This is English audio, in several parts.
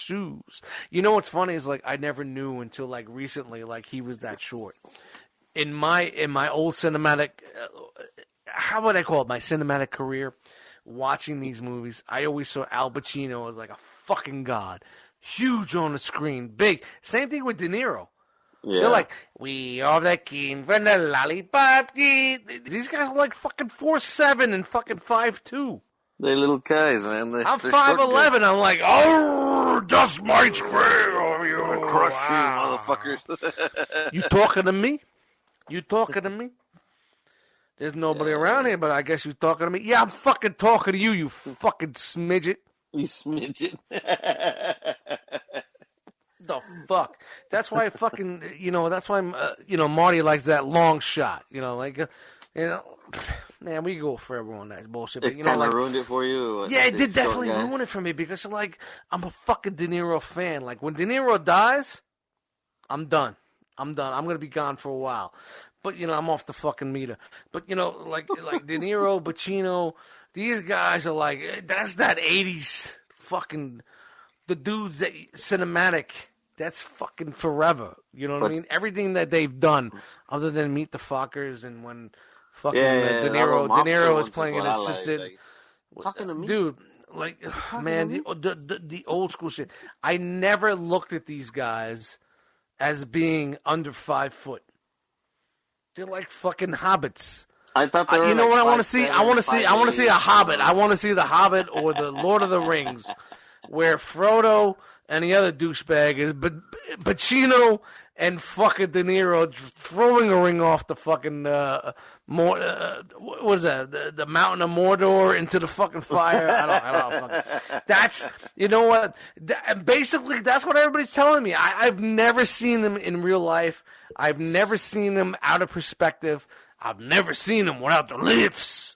shoes. You know what's funny is like I never knew until like recently like he was that short. In my old cinematic, how would I call it? My cinematic career, watching these movies, I always saw Al Pacino as like a fucking god, huge on the screen, big. Same thing with Deniro. Yeah. They're like, we are the king from the lollipop. These guys are like fucking 4'7" and fucking 5'2". They're little guys, man. I'm 5'11". I'm like, oh, Dustmightz, crush these motherfuckers. You talking to me? You talking to me? There's nobody around here, but I guess you talking to me. Yeah, I'm fucking talking to you, you fucking smidget. You smidget. The fuck? That's why fucking, that's why, Marty likes that long shot. Man, we go forever on that bullshit. But, it kind of ruined it for you? Yeah, it did definitely ruin it for me because, like, I'm a fucking De Niro fan. Like, when De Niro dies, I'm done. I'm going to be gone for a while. But, I'm off the fucking meter. But, like De Niro, Pacino, these guys are like, that's that 80s fucking, the dudes that cinematic, that's fucking forever. You know what I mean? Everything that they've done, other than Meet the Fockers and when fucking De Niro is playing an assistant. Talking to me? Dude, like, man, the old school shit. I never looked at these guys as being under 5 foot. They're like fucking hobbits. I thought they were what I want to see? I want to see a Hobbit. I want to see the Hobbit or the Lord of the Rings, where Frodo and the other douchebag is Pacino and fucking De Niro throwing a ring off the fucking what is that? The Mountain of Mordor into the fucking fire. I don't fucking. That's what. Basically, that's what everybody's telling me. I've never seen them in real life. I've never seen them out of perspective. I've never seen them without the lifts.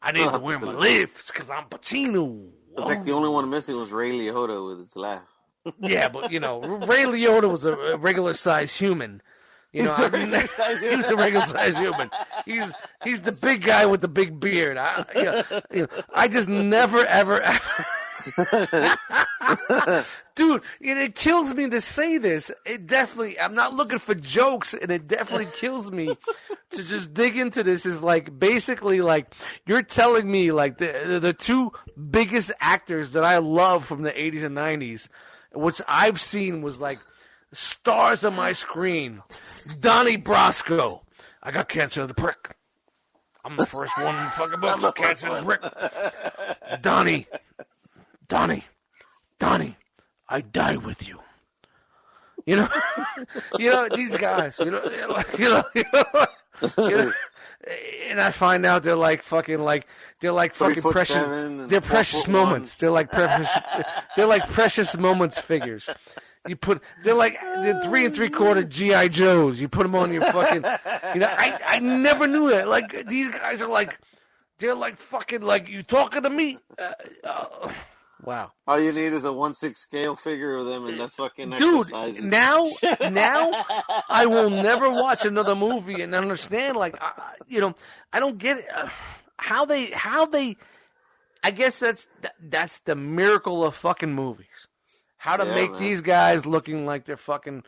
I need to wear my lifts because I'm Pacino. I think the only one missing was Ray Liotta with his laugh. Yeah, but Ray Liotta was a regular sized human. He was a regular sized human. He's the big guy with the big beard. I just never ever. Dude, it kills me to say this. I'm not looking for jokes, and it definitely kills me to just dig into this. Is like basically like you're telling me like the two biggest actors that I love from the 80s and 90s, which I've seen was like stars on my screen. Donnie Brasco. I got cancer of the prick. I'm the first one in the fucking book with cancer of the prick. Donnie, I die with you. These guys, and I find out they're like fucking precious. They're precious moments. They're like precious moments figures. They're 3 3/4 GI Joes. You put them on your fucking. I never knew that. Like these guys are like, they're like fucking like you talking to me. Wow. All you need is a 1/6 scale figure of them, and that's fucking exercising. Dude, now I will never watch another movie and understand. Like, I don't get it. How they. I guess that's the miracle of fucking movies. How to make these guys looking like they're fucking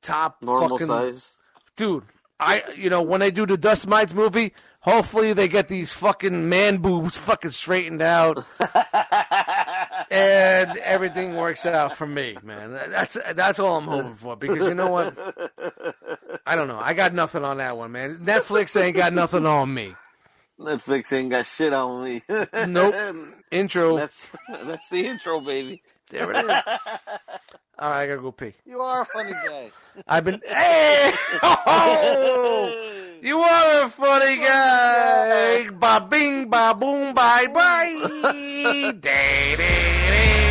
top normal fucking size. Dude, when they do the Dustmightz movie, hopefully they get these fucking man boobs fucking straightened out, and everything works out for me, man. That's all I'm hoping for, because you know what? I don't know. I got nothing on that one, man. Netflix ain't got nothing on me. Netflix ain't got shit on me. Nope. Intro. That's the intro, baby. There it is. All right, I gotta go pee. You are a funny guy. I've been. Hey! Oh! You are a funny guy. Ba bing, ba boom, bye bye. Day, day, day.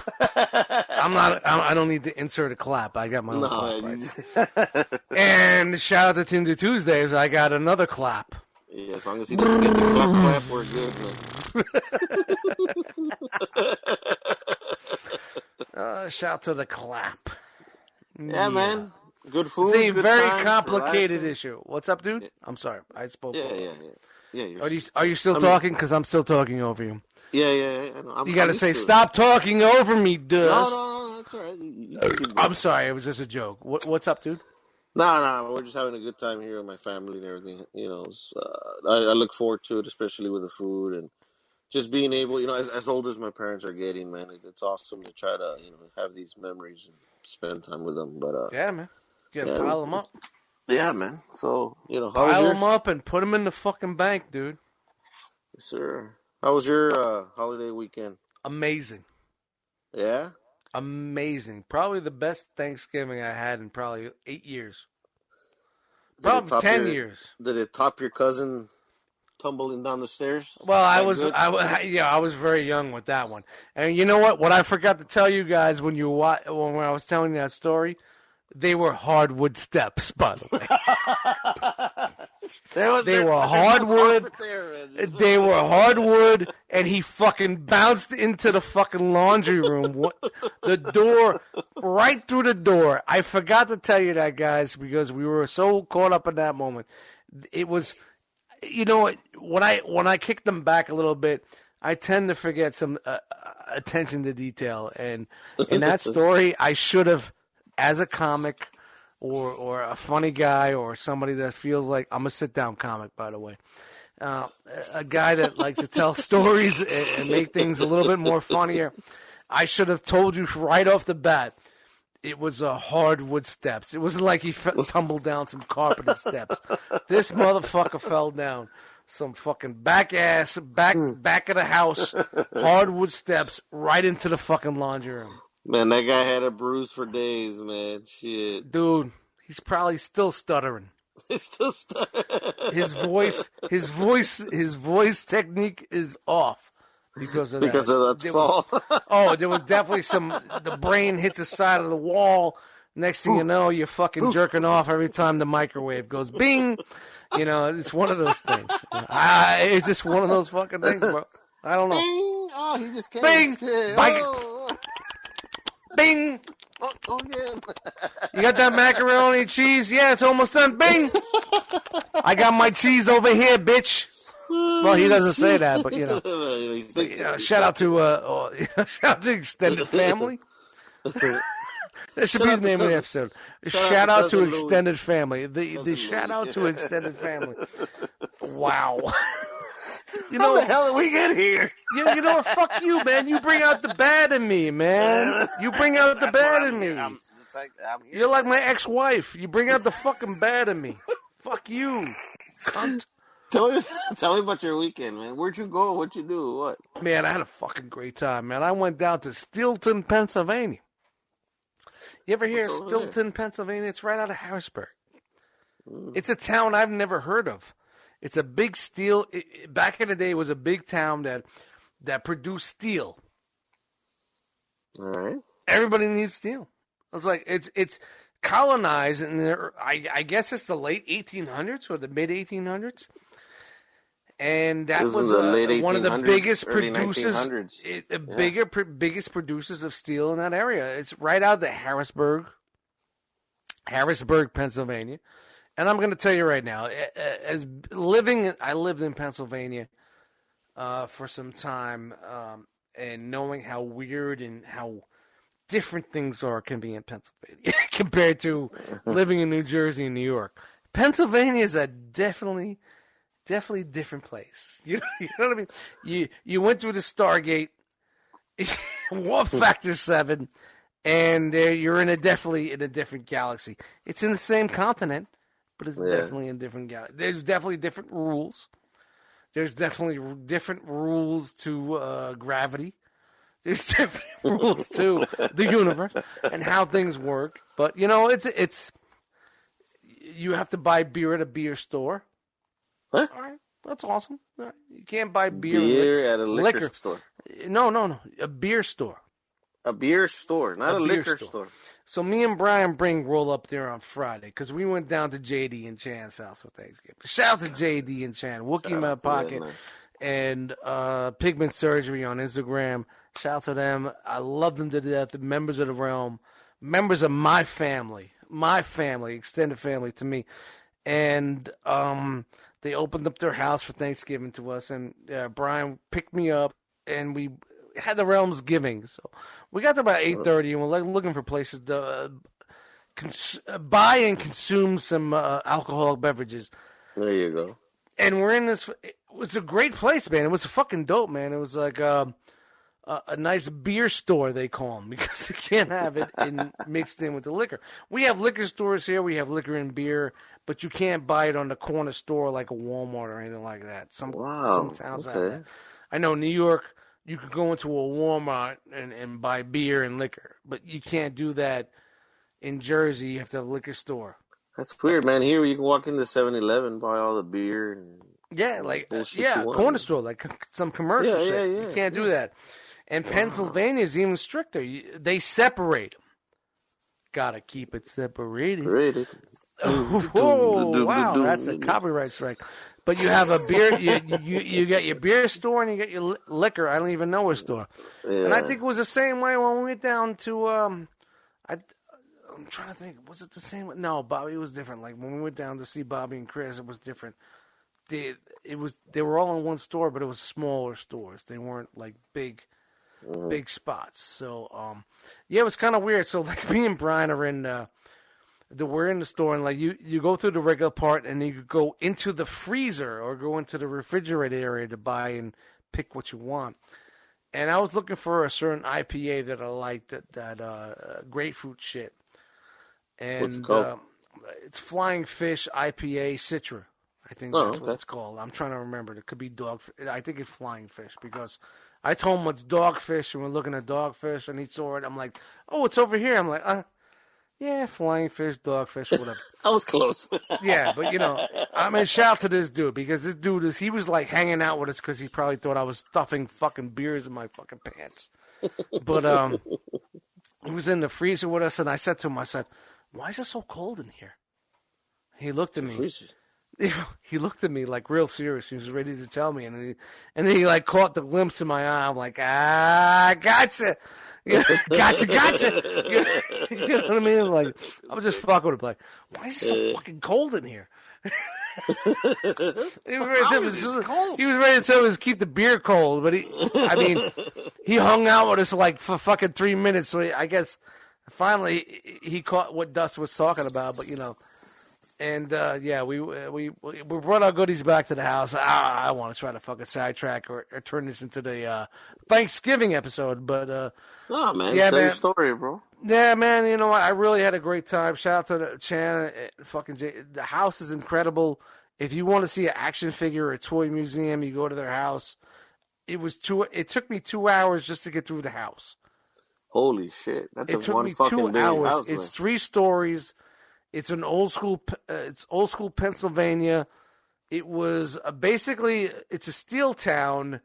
I don't need to insert a clap. I got my own clap. Right? And shout out to Tinder Tuesdays. I got another clap. Yeah, as long as he doesn't get the clap, we're good, man. Shout out to the clap. Yeah, man. Good food. It's a good very times, complicated relaxing. issue. What's up, dude? I'm sorry. I spoke. Yeah. Are you still talking? Because I'm still talking over you. Yeah. I know. You got to say, stop talking over me, Dust. No, that's all right. I'm sorry. It was just a joke. What's up, dude? No. We're just having a good time here with my family and everything. You know, I look forward to it, especially with the food and just being able, you know, as old as my parents are getting, man, it's awesome to try to, you know, have these memories and spend time with them. But yeah, man, you gotta pile them up. Yeah, man. So, you know, pile them up and put them in the fucking bank, dude. Yes, sir. How was your holiday weekend? Amazing. Yeah? Amazing. Probably the best Thanksgiving I had in probably 8 years. Probably 10 years. Did it top your cousin tumbling down the stairs? Well, I was very young with that one. And you know what? What I forgot to tell you guys when I was telling you that story, they were hardwood steps, by the way. They were hardwood. They were hardwood, and he fucking bounced into the fucking laundry room. The door, right through the door. I forgot to tell you that, guys, because we were so caught up in that moment. It was, you know, when I kick them back a little bit, I tend to forget some attention to detail. And in that story, I should have, as a comic, or a funny guy, or somebody that feels like I'm a sit-down comic, by the way. A guy that likes to tell stories and make things a little bit more funnier. I should have told you right off the bat, it was hardwood steps. It wasn't like he tumbled down some carpeted steps. This motherfucker fell down some fucking back of the house, hardwood steps, right into the fucking laundry room. Man, that guy had a bruise for days, man. Shit. Dude, he's probably still stuttering. He's still stuttering. His voice technique is off because of that fall. There was definitely the brain hits the side of the wall. Next thing you know, you're fucking jerking off every time the microwave goes bing. You know, it's one of those things. It's just one of those fucking things, bro. I don't know. Bing! Oh, he just came. Bing! Oh. Bing! Oh, again. You got that macaroni and cheese? Yeah, it's almost done. Bing! I got my cheese over here, bitch. Well, he doesn't say that, but you know. Shout out to Extended Family. That should be the name of the episode. Shout out to Extended Family. The shout out to Extended Family. Wow. You know, how the hell did we get here? You know what? Fuck you, man. You bring out the bad in me, man. You bring out the bad in me. You're like my ex-wife. You bring out the fucking bad in me. Fuck you, cunt. Tell me about your weekend, man. Where'd you go? What'd you do? What? Man, I had a fucking great time, man. I went down to Steelton, Pennsylvania. You ever hear of Steelton, Pennsylvania? It's right out of Harrisburg. It's a town I've never heard of. It's a big steel. Back in the day, it was a big town that produced steel. All right. Everybody needs steel. It's like it's colonized, and I guess it's the late 1800s or the mid 1800s, and that was one of the biggest producers, biggest producers of steel in that area. It's right out of Harrisburg, Pennsylvania. And I'm going to tell you right now, I lived in Pennsylvania for some time, and knowing how weird and how different things can be in Pennsylvania compared to living in New Jersey and New York. Pennsylvania is a definitely different place. You know what I mean? You went through the Stargate, War Factor 7, and you're definitely in a different galaxy. It's in the same continent, but it's definitely in different galaxies. There's definitely different rules. There's definitely different rules to gravity. There's different rules to the universe and how things work. But you know, it's you have to buy beer at a beer store. Huh? All right, that's awesome. You can't buy beer at a liquor store. No, a beer store. A beer store, not a beer liquor store. So me and Brian Brink roll up there on Friday because we went down to JD and Chan's house for Thanksgiving. Shout out to JD and Chan, Wookie in My Pocket, and Pigment Surgery on Instagram. Shout out to them. I love them to death. The members of the realm, members of my family, extended family to me, and they opened up their house for Thanksgiving to us, and Brian picked me up, and we had the realm's giving. So we got to about 8:30, and we're looking for places to buy and consume some alcoholic beverages. There you go. And we're in this. It was a great place, man. It was fucking dope, man. It was like a nice beer store, they call them, because they can't have it mixed in with the liquor. We have liquor stores here. We have liquor and beer, but you can't buy it on the corner store like a Walmart or anything like that. Some towns have that. I know New York, you could go into a Walmart and buy beer and liquor, but you can't do that in Jersey. You have to have a liquor store. That's weird, man. Here you can walk into 7-Eleven, buy all the beer and corner store, like some commercial shit. You can't do that. And Pennsylvania is even stricter. They separate them. Gotta keep it separated. Oh, wow, that's a copyright strike. But you have a beer, you get your beer store and you get your liquor. I don't even know a store. Yeah. And I think it was the same way when we went down to, I'm trying to think, was it the same way? No, Bobby, it was different. Like when we went down to see Bobby and Chris, it was different. They were all in one store, but it was smaller stores. They weren't like big spots. So, it was kind of weird. So like me and Brian are we're in the store, and like you go through the regular part, and you go into the freezer or go into the refrigerator area to buy and pick what you want. And I was looking for a certain IPA that I liked, that grapefruit shit. And what's it called? It's Flying Fish IPA Citra. I think that's what it's called. I'm trying to remember. It could be I think it's Flying Fish, because I told him it's Dogfish, and we're looking at Dogfish, and he saw it. I'm like, oh, it's over here. I'm like, yeah, Flying Fish, Dogfish, whatever. I was close. Yeah, but, I mean, shout out to this dude, because this dude he was, like, hanging out with us because he probably thought I was stuffing fucking beers in my fucking pants. But he was in the freezer with us, and I said to him, why is it so cold in here? He looked at me. He looked at me like real serious. He was ready to tell me, and then he like caught the glimpse in my eye. I'm like, gotcha. Gotcha. You know what I mean? Like, I was just fucking with him. Like, why is it so fucking cold in here? He was ready to tell us keep the beer cold, but he hung out with us like for fucking 3 minutes. So I guess finally he caught what Dust was talking about. But and we brought our goodies back to the house. I want to try to fucking sidetrack or turn this into the Thanksgiving episode, but no, man, tell your story, bro. Yeah, man, you know what? I really had a great time. Shout out to Chan, fucking Jay. The house is incredible. If you want to see an action figure or a toy museum, you go to their house. It took me 2 hours just to get through the house. Holy shit! It took me 2 hours. It's 3 stories. It's an old school Pennsylvania. It was basically it's a steel town,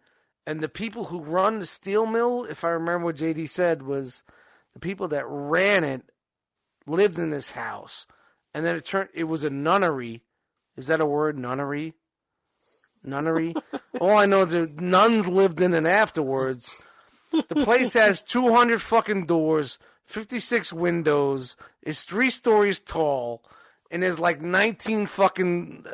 and the people who run the steel mill, if I remember what JD said, was the people that ran it lived in this house, and then it was a nunnery. Is that a word? Nunnery. All I know is the nuns lived in it afterwards. The place has 200 fucking doors. 56 windows, is 3 stories tall, and there's like 19 fucking,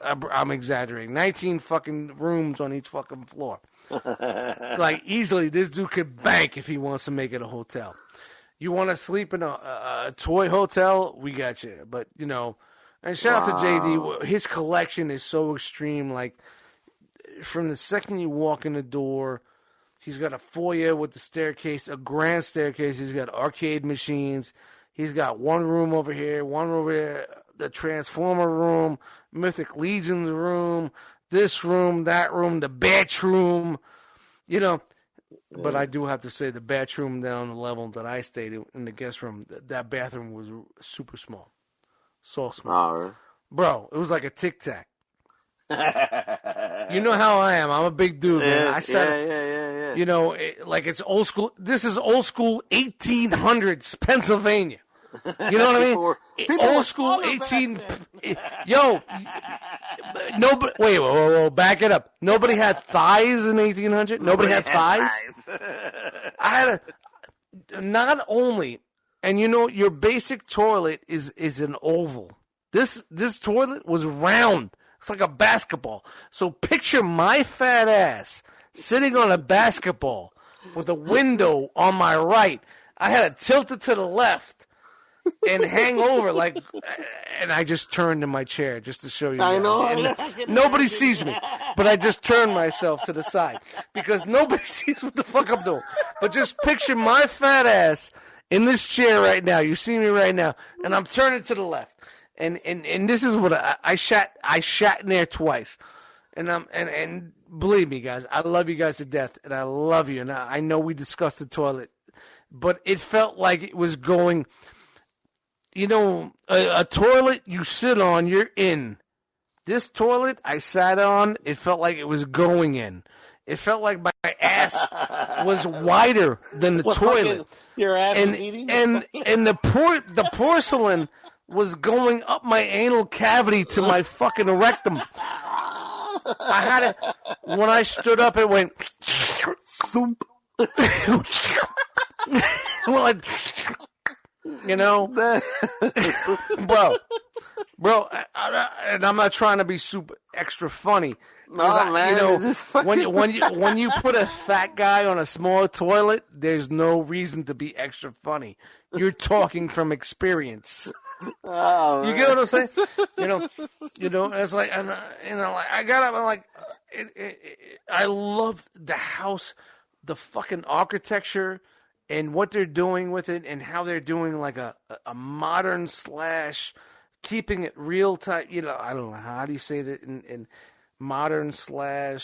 I'm exaggerating, 19 fucking rooms on each fucking floor. Like, easily, this dude could bank if he wants to make it a hotel. You want to sleep in a toy hotel? We got you. But, and shout out to JD, his collection is so extreme, like, from the second you walk in the door, he's got a foyer with the staircase, a grand staircase. He's got arcade machines. He's got one room over here, one room over here, the Transformer room, Mythic Legion's room, this room, that room, the bathroom. But I do have to say the bathroom down the level that I stayed in the guest room, that bathroom was super small. So small. Right. Bro, it was like a Tic Tac. You know how I am. I'm a big dude, man. like it's old school. This is old school 1800s Pennsylvania. You know what I mean? Old school 18. Yo, nobody. Wait, whoa, back it up. Nobody had thighs in 1800. Nobody had thighs. I had not only, and your basic toilet is an oval. This toilet was round. It's like a basketball. So picture my fat ass sitting on a basketball with a window on my right. I had to tilt it to the left and hang over and I just turned in my chair just to show you. I know. Nobody sees me, but I just turned myself to the side because nobody sees what the fuck I'm doing. But just picture my fat ass in this chair right now. You see me right now, and I'm turning to the left. And this is what I shat in there twice. And believe me, guys, I love you guys to death, and I love you. And I know we discussed the toilet, but it felt like it was going. A toilet you sit on, you're in. This toilet I sat on, it felt like it was going in. It felt like my ass was wider than the toilet. Your ass was eating? And the porcelain was going up my anal cavity to my fucking rectum. I had it, when I stood up, it went, thump. Well, bro, and I'm not trying to be super extra funny. No, man. When you put a fat guy on a small toilet, there's no reason to be extra funny. You're talking from experience. Oh, you get what I'm saying? It's like, I got up. I'm like, I love the house, the fucking architecture. And what they're doing with it, and how they're doing like a modern / keeping it real type. I don't know, how do you say that in modern /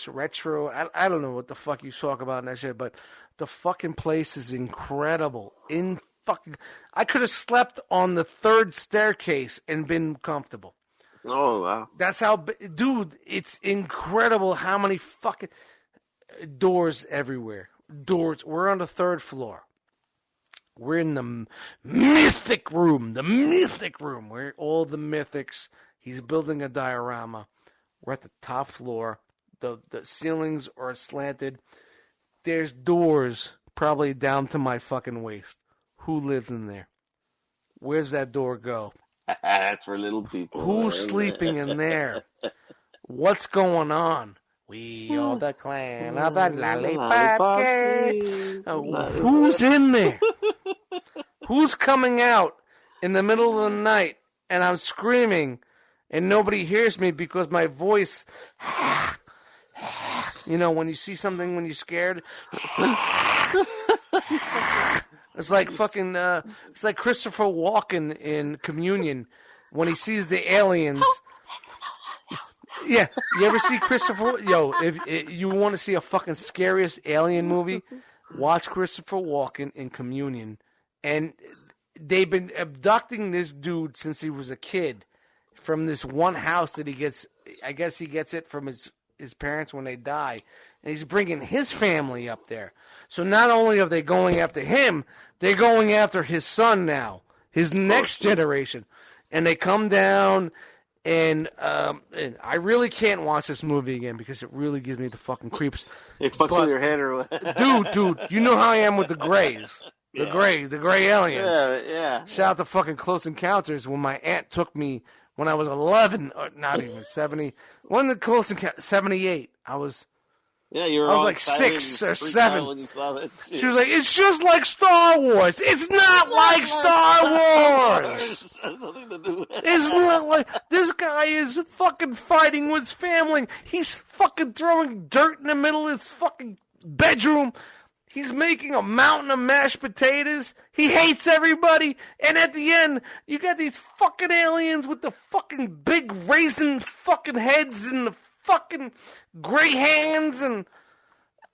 retro? I don't know what the fuck you talk about in that shit, but the fucking place is incredible. I could have slept on the 3rd staircase and been comfortable. Oh wow, that's how, dude. It's incredible how many fucking doors everywhere. Doors. We're on the 3rd floor. We're in the mythic room, where all the mythics. He's building a diorama. We're at the top floor. The ceilings are slanted. There's doors probably down to my fucking waist. Who lives in there? Where's that door go? That's for little people. Who's sleeping in there? What's going on? We are the clan of the Lollipop Gang. Who's in there? Who's coming out in the middle of the night and I'm screaming and nobody hears me because my voice, when you see something when you're scared, it's like fucking, it's like Christopher Walken in Communion when he sees the aliens. Yeah, you ever see Christopher? Yo, if you want to see a fucking scariest alien movie, watch Christopher Walken in Communion. And they've been abducting this dude since he was a kid from this one house that he gets. I guess he gets it from his parents when they die, and he's bringing his family up there. So not only are they going after him, they're going after his son now, his next generation, and they come down. And I really can't watch this movie again because it really gives me the fucking creeps. It fucks with your head or what? Dude, you know how I am with the Greys. The gray aliens. Yeah. Shout out to fucking Close Encounters when my aunt took me when I was 11, or not even 70. When the Close Encounters, 78. I was like 6 or 7. When you saw that shit. She was like, "It's just like Star Wars. It's not like Star Wars. It has nothing to do with it. It's not like this guy is fucking fighting with his family. He's fucking throwing dirt in the middle of his fucking bedroom. He's making a mountain of mashed potatoes. He hates everybody. And at the end, you got these fucking aliens with the fucking big raisin fucking heads and the fucking gray hands. And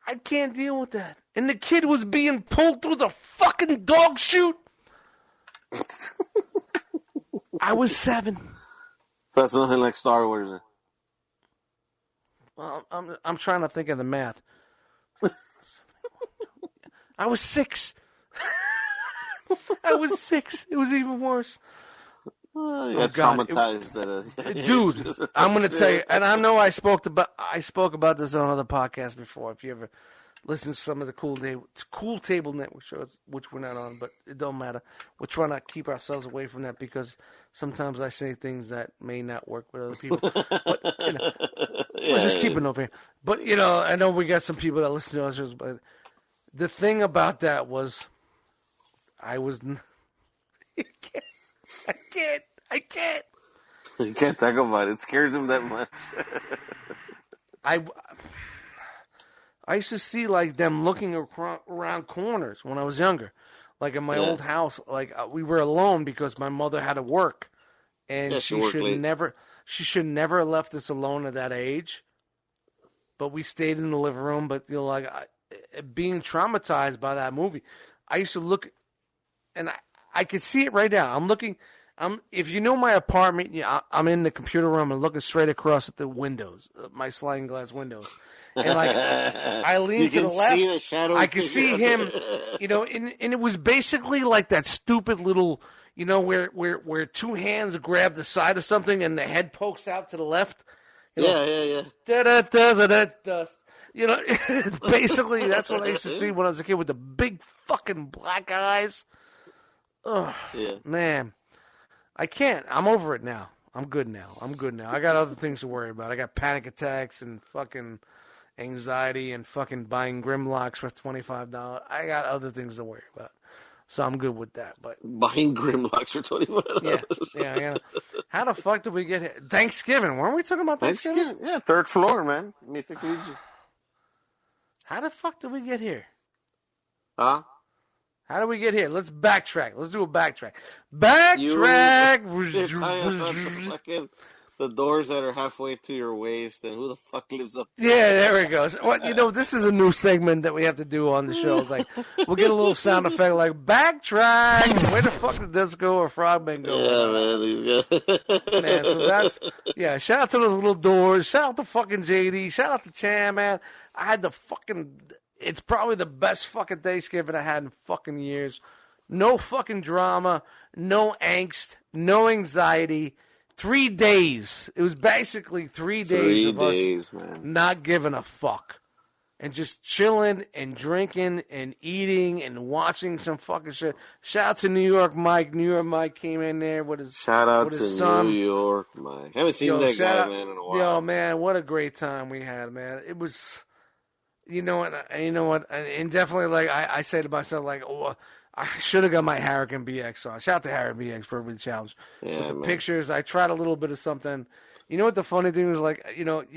I can't deal with that. And the kid was being pulled through the fucking dog chute. I was 7. So that's nothing like Star Wars. Well, I'm trying to think of the math. I was 6. I was 6. It was even worse. You got traumatized. Dude, I'm going to tell you, and I know I spoke about this on other podcasts before. If you ever listen to some of the cool table network shows, which we're not on, but it don't matter. We're trying to keep ourselves away from that because sometimes I say things that may not work with other people. But let's just keep it over here. But I know we got some people that listen to our shows, but the thing about that was, I can't. You can't talk about it. It scares him that much. I used to see like them looking around corners when I was younger, like in my old house. Like we were alone because my mother had to work, and she should never have left us alone at that age. But we stayed in the living room. But being traumatized by that movie, I used to look, and I could see it right now. I'm looking. If you know my apartment, I'm in the computer room and looking straight across at the windows, my sliding glass windows. And I lean to the left. See the shadow. I could see him, and it was basically like that stupid little, where two hands grab the side of something and the head pokes out to the left. Yeah. Dust. Basically that's what I used to see when I was a kid with the big fucking black eyes. Oh, man. I can't. I'm over it now. I'm good now. I got other things to worry about. I got panic attacks and fucking anxiety and fucking buying Grimlocks for $25. I got other things to worry about. So I'm good with that. But buying Grimlocks for $25. Yeah. How the fuck did we get here? Thanksgiving. Weren't we talking about Thanksgiving? Yeah, third floor, man. Mythic Legion. How the fuck did we get here? Huh? How do we get here? Let's backtrack. Let's do a backtrack. The doors that are halfway to your waist, and who the fuck lives up there? Yeah, there it goes. Well, this is a new segment that we have to do on the show. It's like, we'll get a little sound effect like, backtrack. Where the fuck did this go or Frogman go? Yeah, man. So that's, shout out to those little doors. Shout out to fucking JD. Shout out to Chan, man. I had it's probably the best fucking Thanksgiving I had in fucking years. No fucking drama, no angst, no anxiety. 3 days. It was basically 3 days of us not giving a fuck. And just chilling and drinking and eating and watching some fucking shit. Shout out to New York Mike. New York Mike came in there with his son. New York Mike. Haven't seen that guy, man, in a while. Yo, man, what a great time we had, man. It was, and definitely, like, I say to myself, like, I should have got my Hurricane BX on. Shout out to Hurricane BX for every challenge. Yeah, with the man. pictures, I tried a little bit of something. You know what the funny thing was, like,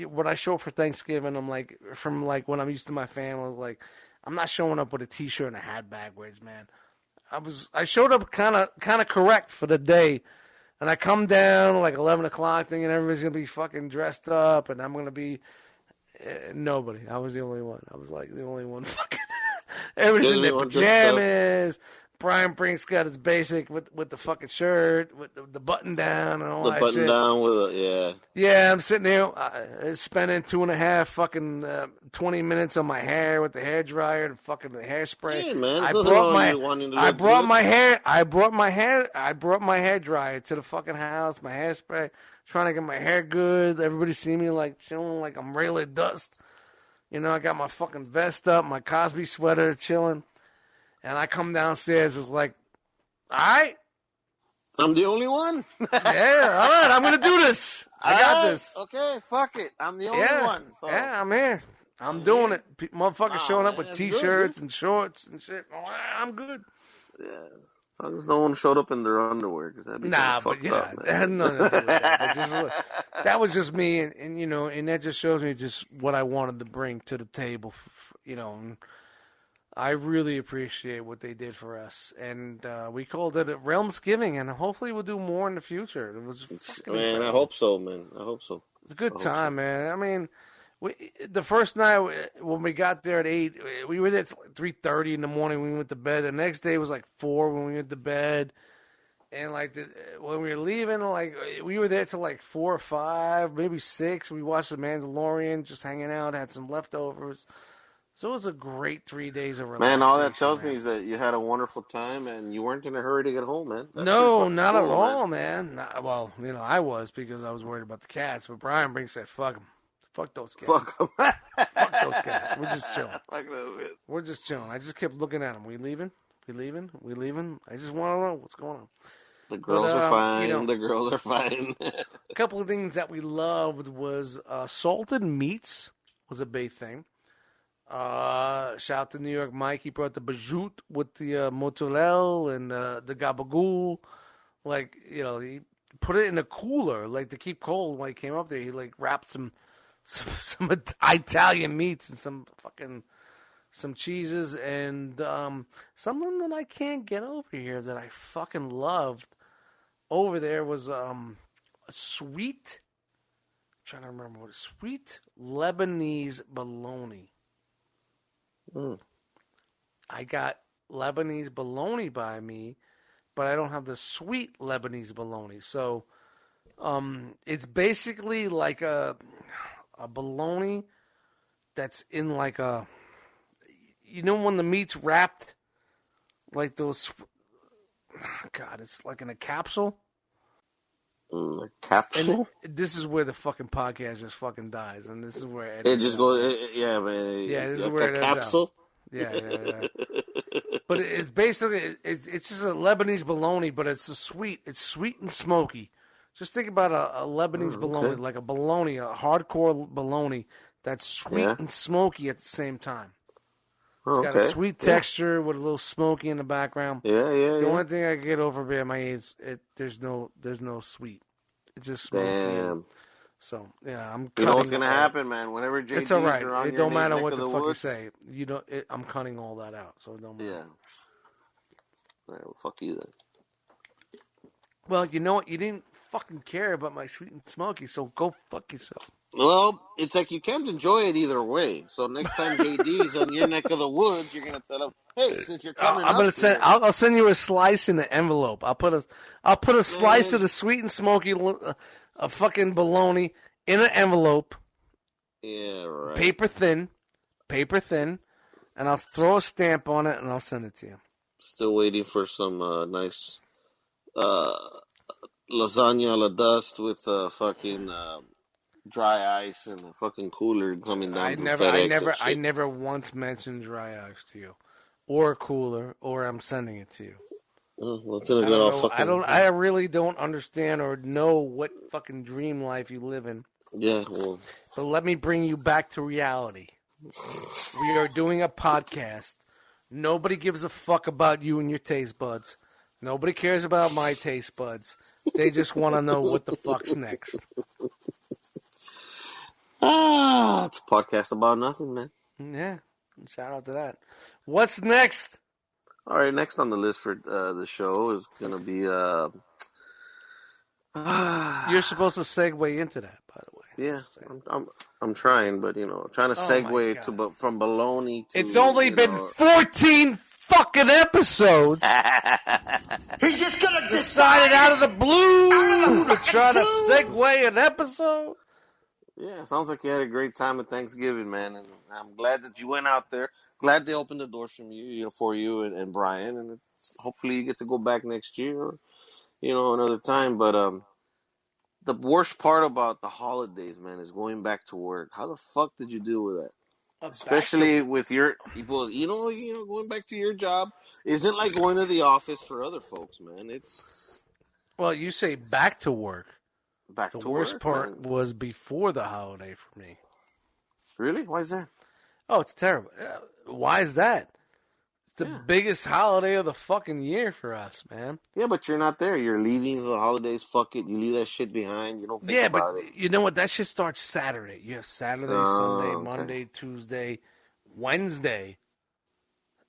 when I show up for Thanksgiving, I'm like, from like when I'm used to my family, like, I'm not showing up with a T-shirt and a hat backwards, man. I showed up kind of correct for the day, and I come down like 11 o'clock thinking everybody's gonna be fucking dressed up, and I'm gonna be nobody. I was the only one. I was like the only one fucking. Everybody's in their pajamas. Brian Brink's got his basic with the fucking shirt, with the button down and all that shit. The button down with it, Yeah, I'm sitting there spending 2.5 fucking 20 minutes on my hair with the hair dryer and fucking the hairspray. Hey, man, I brought my hair dryer to the fucking house, my hairspray, trying to get my hair good. Everybody see me like chilling like I'm really dust. I got my fucking vest up, my Cosby sweater, chilling. And I come downstairs, it's like, all right. I'm the only one? Yeah, all right, I'm going to do this. I got this. Okay, fuck it. I'm the only one. So. Yeah, I'm here. I'm doing it. Motherfuckers showing up with T-shirts and shorts and shit. I'm good. Yeah. As long as no one showed up in their underwear. Cause that'd be fucked up, that had nothing to do with that. But that was just me, and that just shows me just what I wanted to bring to the table, and I really appreciate what they did for us, and we called it Realmsgiving, and hopefully we'll do more in the future. It was man, I hope so, man. I hope so. It's a good time, man. I mean, the first night when we got there at 8, we were there at 3:30 in the morning. We went to bed. The next day was like 4 when we went to bed, and like when we were leaving, like we were there till like 4 or 5, maybe 6. We watched the Mandolarian, just hanging out, had some leftovers. So it was a great 3 days of relaxation. Man, all that tells man. me is that you had a wonderful time and you weren't in a hurry to get home, man. That's No, pretty fucking not at cool, all, man. Well, I was because I was worried about the cats. But Brian Brink said, "Fuck them, fuck those cats, Fuck 'em. fuck those cats. We're just chilling. Fuck those shit. We're just chilling." I just kept looking at them. We leaving? We leaving? We leaving? I just want to know what's going on. The girls are fine. The girls are fine. A couple of things that we loved was salted meats was a big thing. Shout out to New York Mike. He brought the bajout with the mozzarella and the gabagool. Like, he put it in a cooler, like to keep cold. When he came up there, he like wrapped some Italian meats and some cheeses and something that I can't get over here that I fucking loved over there was a sweet. I'm trying to remember what sweet Lebanese bologna. I got Lebanese bologna by me, but I don't have the sweet Lebanese bologna. So, it's basically like a bologna that's in like a, when the meat's wrapped, like those. God, it's like in a capsule. A capsule? And this is where the fucking podcast just fucking dies, and this is where it just goes. Yeah, man. Yeah, this is where it capsule. Yeah. But it's basically it's just a Lebanese bologna, but it's sweet and smoky. Just think about a Lebanese bologna, like a bologna, a hardcore bologna that's sweet and smoky at the same time. It's got a sweet texture with a little smoky in the background. Yeah. The only thing I can get over by my age, there's no sweet. It's just smoky. Damn. So I'm. You know what's gonna happen, man? Whenever JD's it's all right. are on It your don't matter neck what of the fuck woods, you say. I'm cutting all that out, so it don't matter. Yeah. All right, well, fuck you then. Well, you know what? You didn't fucking care about my sweet and smoky, so go fuck yourself. Well, it's like you can't enjoy it either way. So next time JD's on your neck of the woods, you're gonna tell him, "Hey, since you're coming I'll send you a slice in an envelope. I'll put a slice of the sweet and smoky, a fucking bologna in an envelope. Yeah, right. Paper thin, and I'll throw a stamp on it and I'll send it to you. Still waiting for some nice lasagna a la dust with fucking dry ice and a fucking cooler coming down from FedEx. I never once mentioned dry ice to you, or a cooler, or I'm sending it to you. Well, it's in a good fucking. I really don't understand or know what fucking dream life you live in. Yeah, well. So let me bring you back to reality. We are doing a podcast. Nobody gives a fuck about you and your taste buds. Nobody cares about my taste buds. They just want to know what the fuck's next. It's a podcast about nothing, man. Yeah, shout out to that. What's next? All right, next on the list for the show is going to be... You're supposed to segue into that, by the way. Yeah, I'm trying, but, trying to segue from baloney to... It's only been 14 fucking episodes. He's just going to decided out of the blue to try to segue an episode. Yeah, sounds like you had a great time at Thanksgiving, man, and I'm glad that you went out there. Glad they opened the doors for you and Brian, and hopefully you get to go back next year or, another time. But the worst part about the holidays, man, is going back to work. How the fuck did you deal with that? Especially with your people, going back to your job isn't like going to the office for other folks, man. Well, you say back to work. The worst part was before the holiday for me. Really? Why is that? Oh, it's terrible. Why is that? It's the biggest holiday of the fucking year for us, man. Yeah, but you're not there. You're leaving the holidays. Fuck it. You leave that shit behind. You don't think about it. You know what? That shit starts Saturday. You have Saturday, Sunday, Monday, Tuesday, Wednesday.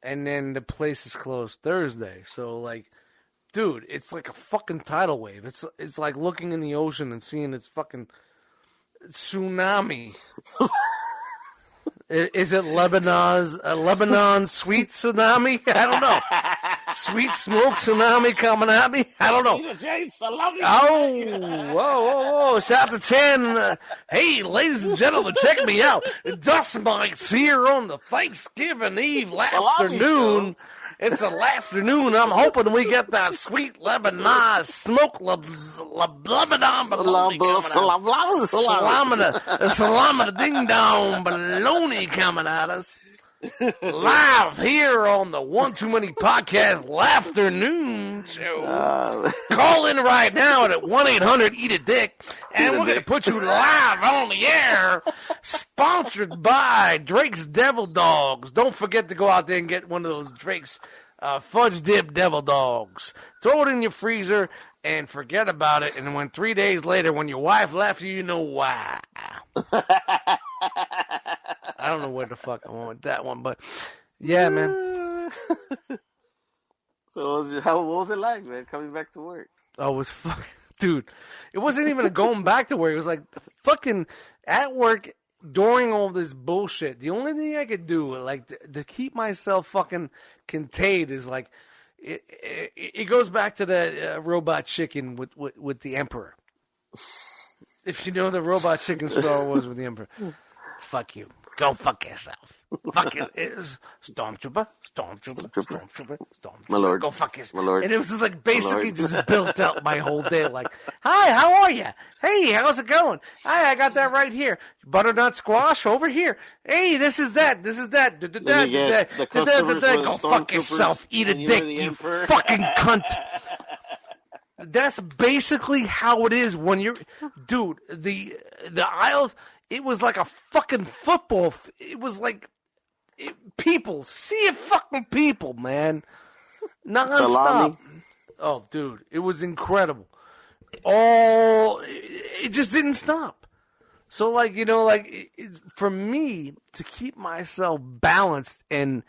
And then the place is closed Thursday. So, like... Dude, it's like a fucking tidal wave. It's like looking in the ocean and seeing this fucking tsunami. Is it Lebanon sweet tsunami? I don't know. Sweet smoke tsunami coming at me. I don't know. Oh, whoa. Shout out to 10. Hey, ladies and gentlemen, check me out. Dustmightz here on the Thanksgiving Eve afternoon. It's a afternoon. I'm hoping we get that sweet Lebanon smoke Lebanon salamina ding dong baloney coming at us. Live here on the One Too Many Podcast Laughternoon show. Call in right now at 1-800-EAT-A-DICK, and we're going to put you live on the air. Sponsored by Drake's Devil Dogs. Don't forget to go out there and get one of those Drake's fudge dip Devil Dogs. Throw it in your freezer and forget about it. And when 3 days later, when your wife left you know why. I don't know where the fuck I went with that one, but yeah, man. So what was it like, man, coming back to work? Oh, it was fucking, dude. It wasn't even a going back to work. It was like fucking at work during all this bullshit. The only thing I could do, like, to keep myself fucking contained is like, it goes back to the robot chicken with the Emperor. If you know the robot chicken Star Wars with the Emperor. Fuck you. Go fuck yourself. Fuck it. It's Stormtrooper. My lord. Go fuck yourself. My lord. And it was just like basically just built up my whole day. Like, hi, how are you? Hey, how's it going? Hi, I got that right here. Butternut squash over here. Hey, this is that. Go fuck yourself. Eat a dick, you fucking cunt. That's basically how it is when you're, dude. The aisles. It was like a fucking football. It was like people. See it, fucking people, man. Non-stop. Oh, dude. It was incredible. It just didn't stop. So, like, you know, like, for me to keep myself balanced and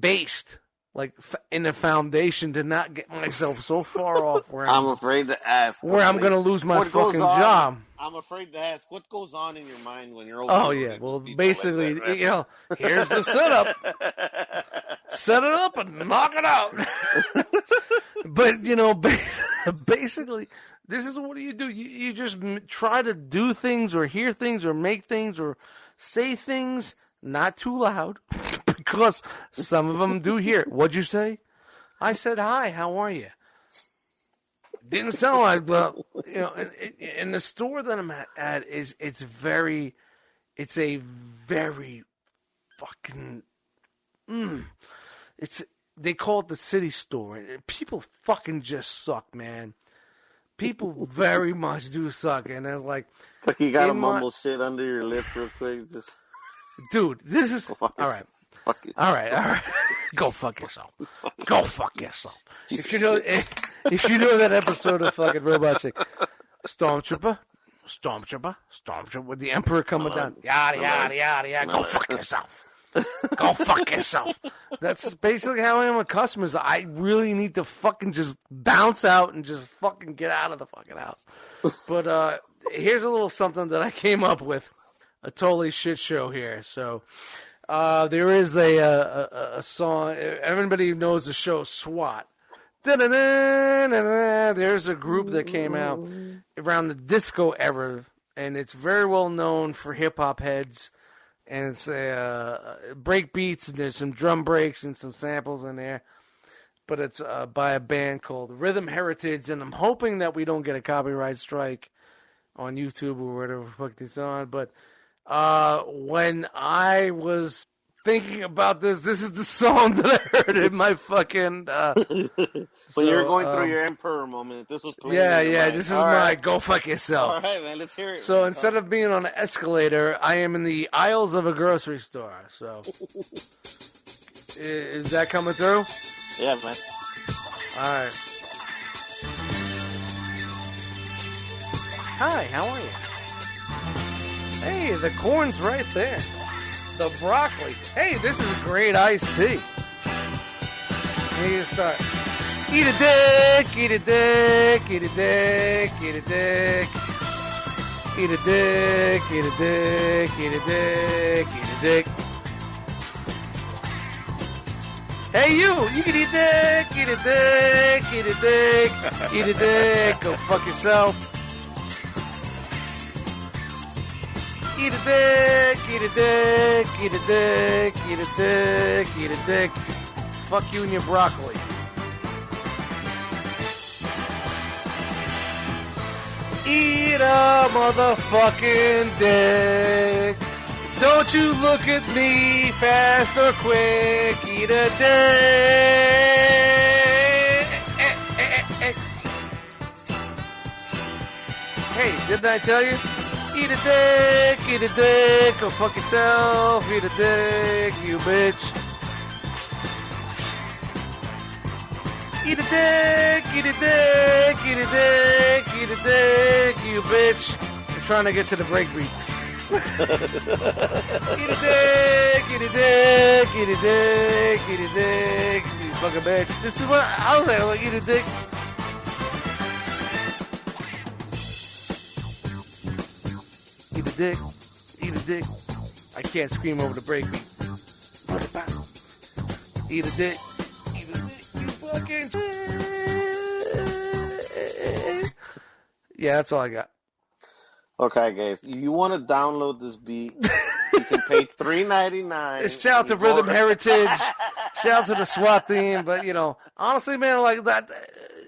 based, like, in the foundation, to not get myself so far off where I'm afraid to ask. Where I'm going to lose my fucking job. I'm afraid to ask, what goes on in your mind when you're Oh, yeah. Well, basically, like that, right? You know, here's the setup. Set it up and knock it out. But, you know, basically, this is what do. You just try to do things or hear things or make things or say things not too loud because some of them do hear it. What'd you say? I said, hi, how are you? Didn't sound like, well, you know, in the store that I'm at it's a very fucking, they call it the city store. People fucking just suck, man. People very much do suck, and it's like you gotta mumble shit under your lip real quick, just. Dude, this is all right. Fuck you. All right. Go fuck yourself. Go fuck yourself. If you know that episode of fucking Robot Chick, Stormtrooper, with the Emperor coming down, yada. Go fuck yourself. Go fuck yourself. That's basically how I am with customers. I really need to fucking just bounce out and just fucking get out of the fucking house. But here's a little something that I came up with. A totally shit show here. So there is a song. Everybody knows the show SWAT. There's a group that came out around the disco era, and it's very well known for hip hop heads. And it's break beats, and there's some drum breaks and some samples in there. But it's by a band called Rhythm Heritage, and I'm hoping that we don't get a copyright strike on YouTube or whatever the fuck it's on. But when I was thinking about this is the song that I heard in my fucking. When you were going through your Emperor moment, this was playing. Yeah. This is my go fuck yourself. All right, man, let's hear it. So instead of being on an escalator, I am in the aisles of a grocery store. So is that coming through? Yeah, man. All right. Hi, how are you? Hey, the corn's right there. The broccoli. Hey, this is great iced tea. And you start. Eat a dick, eat a dick, eat a dick, eat a dick. Eat a dick, eat a dick, eat a dick, eat a dick. Hey, you can eat dick, eat a dick, eat a dick, eat a dick. Go fuck yourself. Eat a dick, eat a dick, eat a dick, eat a dick, eat a dick. Fuck you and your broccoli. Eat a motherfucking dick. Don't you look at me fast or quick. Eat a dick. Hey, didn't I tell you? Eat a dick, eat a dick. Go fuck yourself. Eat a dick, you bitch. Eat a dick, eat a dick, eat a dick, eat a dick, you bitch. I'm trying to get to the break beat. Eat a dick, eat a dick, eat a dick, eat a dick, you fucking bitch. This is what I was like, eat a dick. Eat a dick, eat a dick. I can't scream over the break beat. Eat a dick. Yeah, that's all I got. Okay, guys, you want to download this beat? You can pay $3.99. Shout out to Rhythm Heritage. Shout out to the SWAT team. But honestly, man, like that,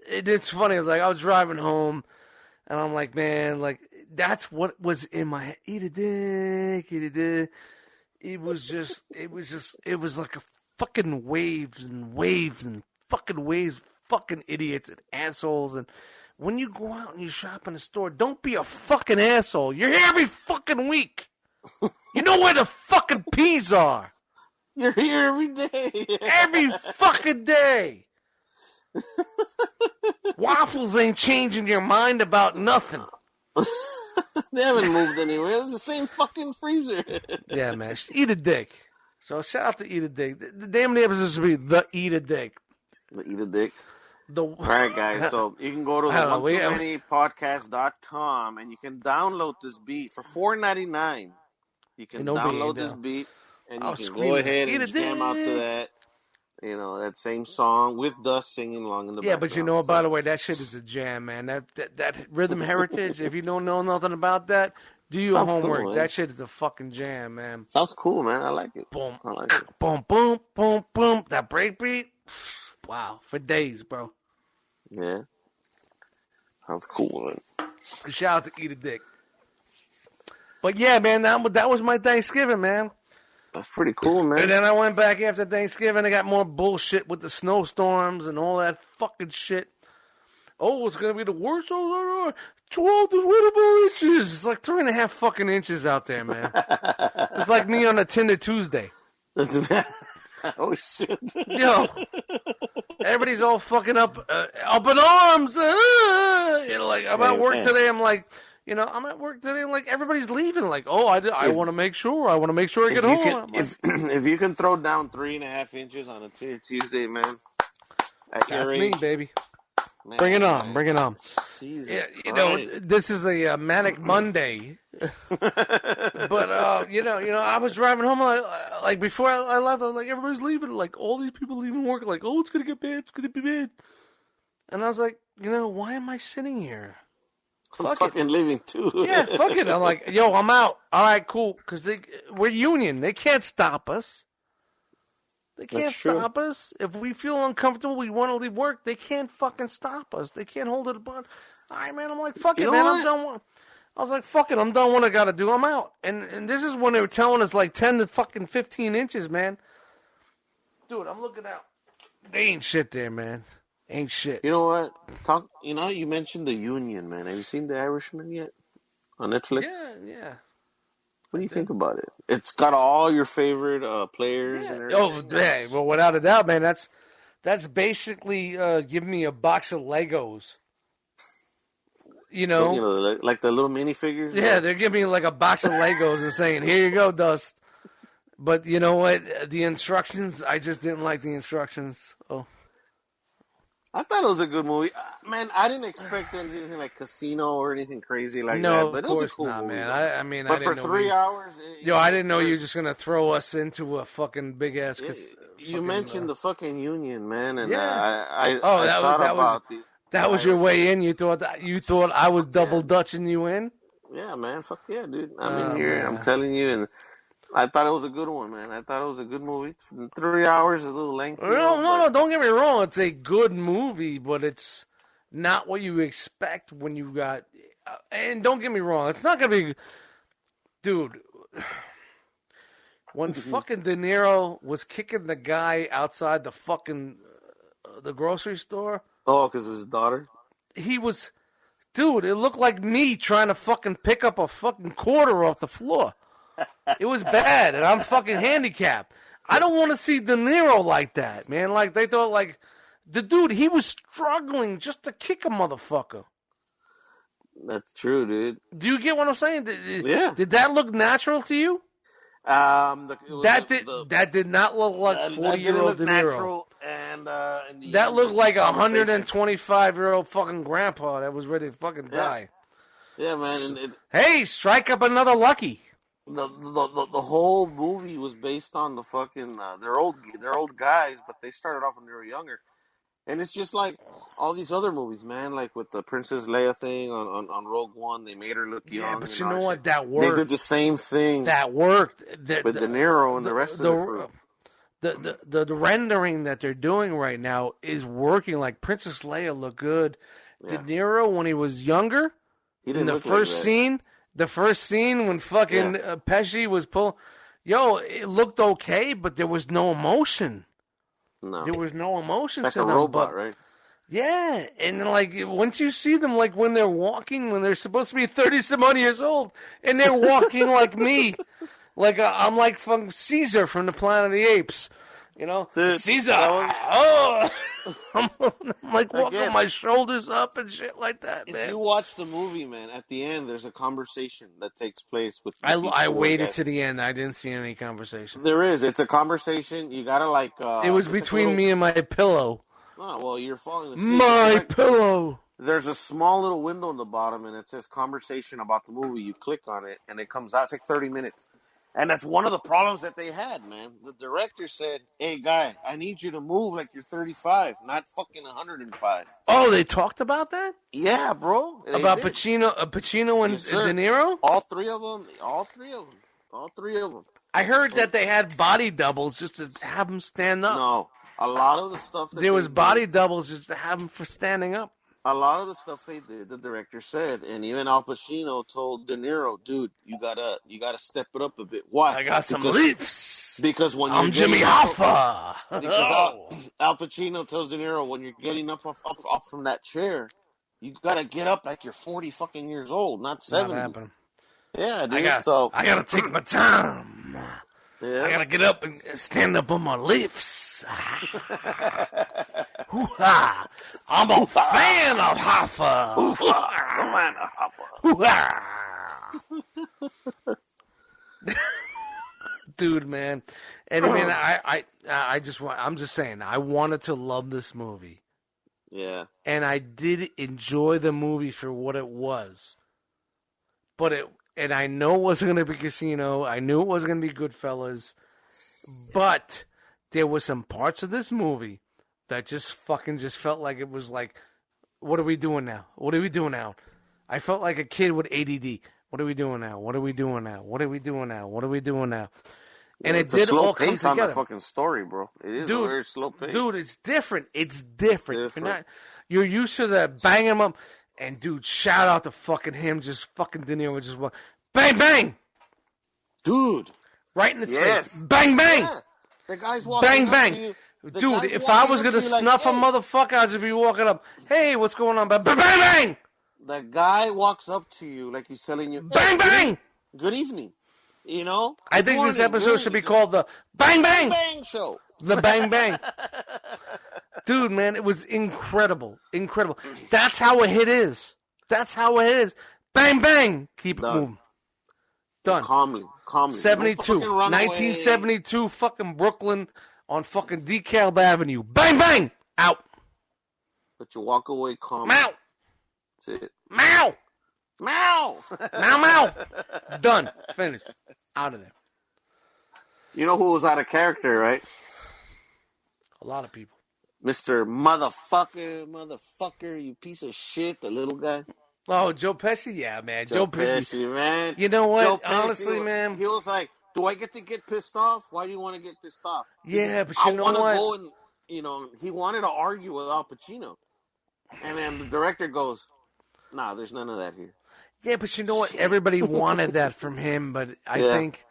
it's funny. Like I was driving home, and I'm like, man, like that's what was in my head. Eat a dick, eat a dick. It was like a fucking waves and fucking waves, fucking idiots and assholes. And when you go out and you shop in the store, don't be a fucking asshole. You're here every fucking week. You know where the fucking peas are. You're here every day. Every fucking day. Waffles ain't changing your mind about nothing. They haven't moved anywhere. It's the same fucking freezer. Yeah, man. Eat a dick. So shout out to Eat a Dick. The name of the episode should be The Eat a Dick. The Eat a Dick. All right, guys. So you can go to the 1too-many-podcast.com and you can download this beat for $4.99. You can download this beat and you can go ahead and jam out to that. That same song with Dust singing along in the background. Yeah, but by the way, that shit is a jam, man. That Rhythm Heritage, if you don't know nothing about that, do your homework. Cool, that shit is a fucking jam, man. Sounds cool, man. I like it. Boom. I like it. Boom, boom, boom, boom. That break beat. Wow. For days, bro. Yeah. Sounds cool, man. Shout out to Eat a Dick. But yeah, man, that was my Thanksgiving, man. That's pretty cool, man. And then I went back after Thanksgiving. I got more bullshit with the snowstorms and all that fucking shit. Oh, it's going to be the worst. 12 to 24 inches. It's like 3.5 fucking inches out there, man. It's like me on a Tinder Tuesday. Oh, shit. Yo, everybody's all fucking up in arms. Like, I'm at work today. I'm like, I'm at work today. I'm like, everybody's leaving. Like, I want to make sure. I want to make sure I get home. If you can throw down 3.5 inches on a Tuesday, man. That's me, baby. Man, bring it on. Bring it on. Jesus this is a Manic Monday. But, I was driving home, like before I left, I was like, everybody's leaving. Like, all these people leaving work, like, oh, it's going to get bad. It's going to be bad. And I was like, why am I sitting here? I'm fucking leaving too. Yeah, fuck it. I'm like, yo, I'm out. All right, cool. Because we're union. They can't stop us. They can't stop us. If we feel uncomfortable, we want to leave work, they can't fucking stop us. They can't hold it upon us. All right, man, I'm like, fuck it, man. I'm done. I was like, fuck it, I'm done what I got to do. I'm out. And this is when they were telling us like 10 to fucking 15 inches, man. Dude, I'm looking out. They ain't shit there, man. Ain't shit. You know what? You mentioned the union, man. Have you seen The Irishman yet? On Netflix? Yeah. What do you think about it? It's got all your favorite players and everything. Oh, man. Well, without a doubt, man. That's basically giving me a box of Legos. Like the little minifigures? Yeah, they're giving me like a box of Legos and saying, here you go, Dust. But you know what? The instructions, I just didn't like the instructions. Oh. I thought it was a good movie. Man, I didn't expect anything like Casino or anything crazy like that. No, but of it was course a cool not, movie. man. I but for 3 hours... I didn't know you were just going to throw us into a fucking big-ass... You mentioned the fucking union, man, and Yeah. I thought about the that was your Irish way thing. in. You thought I was double Dutching you in. Yeah, man. Fuck yeah, dude. I'm in here. Man. I'm telling you, and I thought it was a good one, man. I thought it was a good movie. 3 hours is a little lengthy. No. Don't get me wrong. It's a good movie, but it's not what you expect when you got. And don't get me wrong. It's not gonna be, dude. When fucking Deniro was kicking the guy outside the fucking the grocery store. Oh, because it was his daughter? He was, dude, it looked like me trying to fucking pick up a fucking quarter off the floor. It was bad, and I'm fucking handicapped. I don't want to see De Niro like that, man. Like, they thought, like, the dude, he was struggling just to kick a motherfucker. That's true, dude. Do you get what I'm saying? Yeah. Did that look natural to you? That did not look like 40-year-old De Niro. And that looked like a 125-year-old fucking grandpa that was ready to fucking die. Yeah, man. Hey, strike up another Lucky. The whole movie was based on the fucking they're old guys, but they started off when they were younger. And it's just like all these other movies, man. Like with the Princess Leia thing on Rogue One, they made her look young. Yeah, but you know what? That worked. They did the same thing. That worked. With De Niro and the rest of the crew. The rendering that they're doing right now is working. Like Princess Leia looked good. Yeah. De Niro, when he was younger, he didn't in the first scene, when fucking Pesci was it looked okay, but there was no emotion. No. There was no emotion like to a them. Robot, right? Yeah, and then, like, once you see them, like, when they're walking, when they're supposed to be 30-some-odd years old, and they're walking like me, like, I'm like from Caesar from the Planet of the Apes, you know? Dude, Caesar! I'm like walking my shoulders up and shit like that, man. If you watch the movie, man, at the end, there's a conversation that takes place with I waited to the end. I didn't see any conversation. There is. It's a conversation. You gotta, like... it was between me and my pillow. Oh, well, you're falling asleep. My pillow! There's a small little window in the bottom, and it says conversation about the movie. You click on it, and it comes out. It's like 30 minutes. And that's one of the problems that they had, man. The director said, hey, guy, I need you to move like you're 35, not fucking 105. Oh, they talked about that? Yeah, bro. About Pacino and De Niro? All three of them. I heard that they had body doubles just to have them stand up. No. A lot of the stuff that there was body doubles just to have them for standing up. A lot of the stuff they did, the director said, and even Al Pacino told De Niro, dude, you gotta step it up a bit. Why? I got some leaps. Because when I'm Jimmy Hoffa. Because Al Pacino tells De Niro, when you're getting up from that chair, you gotta get up like you're 40 fucking years old, not 70. Not happening. Yeah, dude. I gotta take my time. Yeah. I gotta get up and stand up on my lifts. I'm a fan of Hoffa. Dude, man. And I mean, I'm just saying, I wanted to love this movie. Yeah. And I did enjoy the movie for what it was. And I know it wasn't going to be Casino. I knew it wasn't going to be Goodfellas. But there were some parts of this movie that just felt like it was like, what are we doing now? What are we doing now? I felt like a kid with ADD. What are we doing now? What are we doing now? What are we doing now? What are we doing now? And it did all come together. On the fucking story, bro. It is a very slow pace. Dude, it's different. It's different. You're used to the banging them up. And, dude, shout out to fucking him, just fucking De Niro, just bang, bang! Dude. Right in the face. Bang, bang! Yeah. The guy's walking bang, up bang. to you. Dude, if I was going to snuff a motherfucker, I'd just be walking up, hey, what's going on? Bang, bang, bang! The guy walks up to you like he's telling you, bang, bang! Good evening. You know? I think this episode should be called the Bang, Bang! Bang Show. The Bang, Bang. Dude, man, it was incredible. Incredible. That's how a hit is. Bang, bang. Keep it moving. Done. Calmly. 72. 1972, fucking Brooklyn on fucking DeKalb Avenue. Bang, bang. Out. But you walk away calm. Meow. That's it. Meow. Meow. Meow, meow. Done. Finished. Out of there. You know who was out of character, right? A lot of people. Mr. Motherfucker, you piece of shit, the little guy. Oh, Joe Pesci? Yeah, man. Joe Pesci. Man. You know what? Joe Pesci, Honestly, man. He was like, do I get to get pissed off? Why do you want to get pissed off? Yeah, but you know what? I want to go and, he wanted to argue with Al Pacino. And then the director goes, nah, there's none of that here. Yeah, but you know what? Everybody wanted that from him, but I think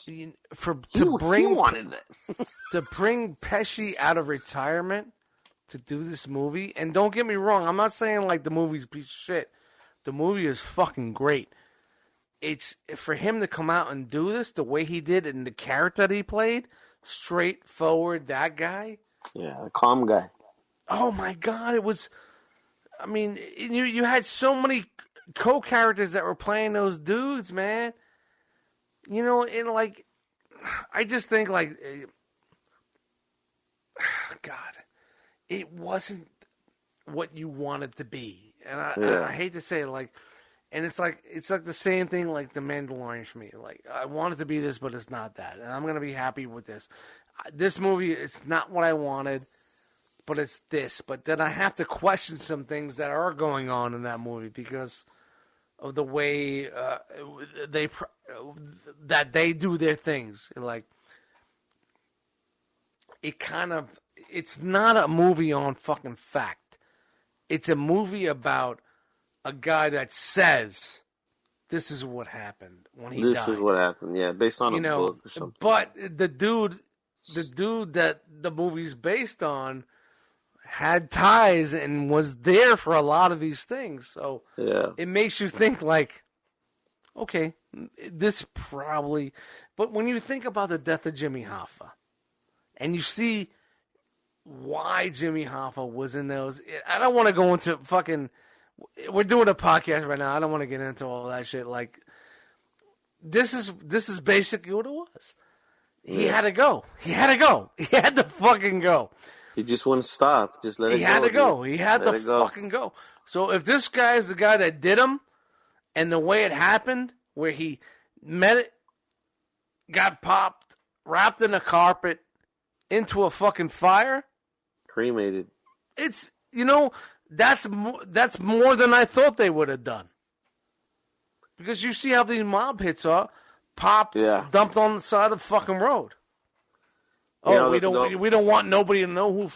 he to wanted that. bring Pesci out of retirement to do this movie, and don't get me wrong, I'm not saying like the movie's a piece of shit. The movie is fucking great. It's for him to come out and do this the way he did and the character that he played, straightforward, that guy. Yeah, the calm guy. Oh my God, it was. I mean, you had so many co-characters that were playing those dudes, man. You know, and like, I just think like, God, it wasn't what you wanted to be, and I hate to say it, like, and it's like the same thing like the Mandolarian for me. Like, I want it to be this, but it's not that, and I'm gonna be happy with this. This movie, it's not what I wanted, but it's this. But then I have to question some things that are going on in that movie because of the way they do their things. Like, it's not a movie on fucking fact. It's a movie about a guy that says this is what happened when he died. This is what happened, yeah, based on a book or something. But the dude that the movie's based on had ties and was there for a lot of these things. So it makes you think like, okay, this probably... But when you think about the death of Jimmy Hoffa and you see why Jimmy Hoffa was in those... I don't want to go into fucking... We're doing a podcast right now. I don't want to get into all that shit. Like, this is basically what it was. He had to go. He had to fucking go. He just wouldn't stop. Just let it go. He had to go. He had to fucking go. So if this guy is the guy that did him, and the way it happened, where he met it, got popped, wrapped in a carpet, into a fucking fire, cremated. It's that's more than I thought they would have done. Because you see how these mob hits are. Popped, dumped on the side of the fucking road. Oh, we don't want nobody to know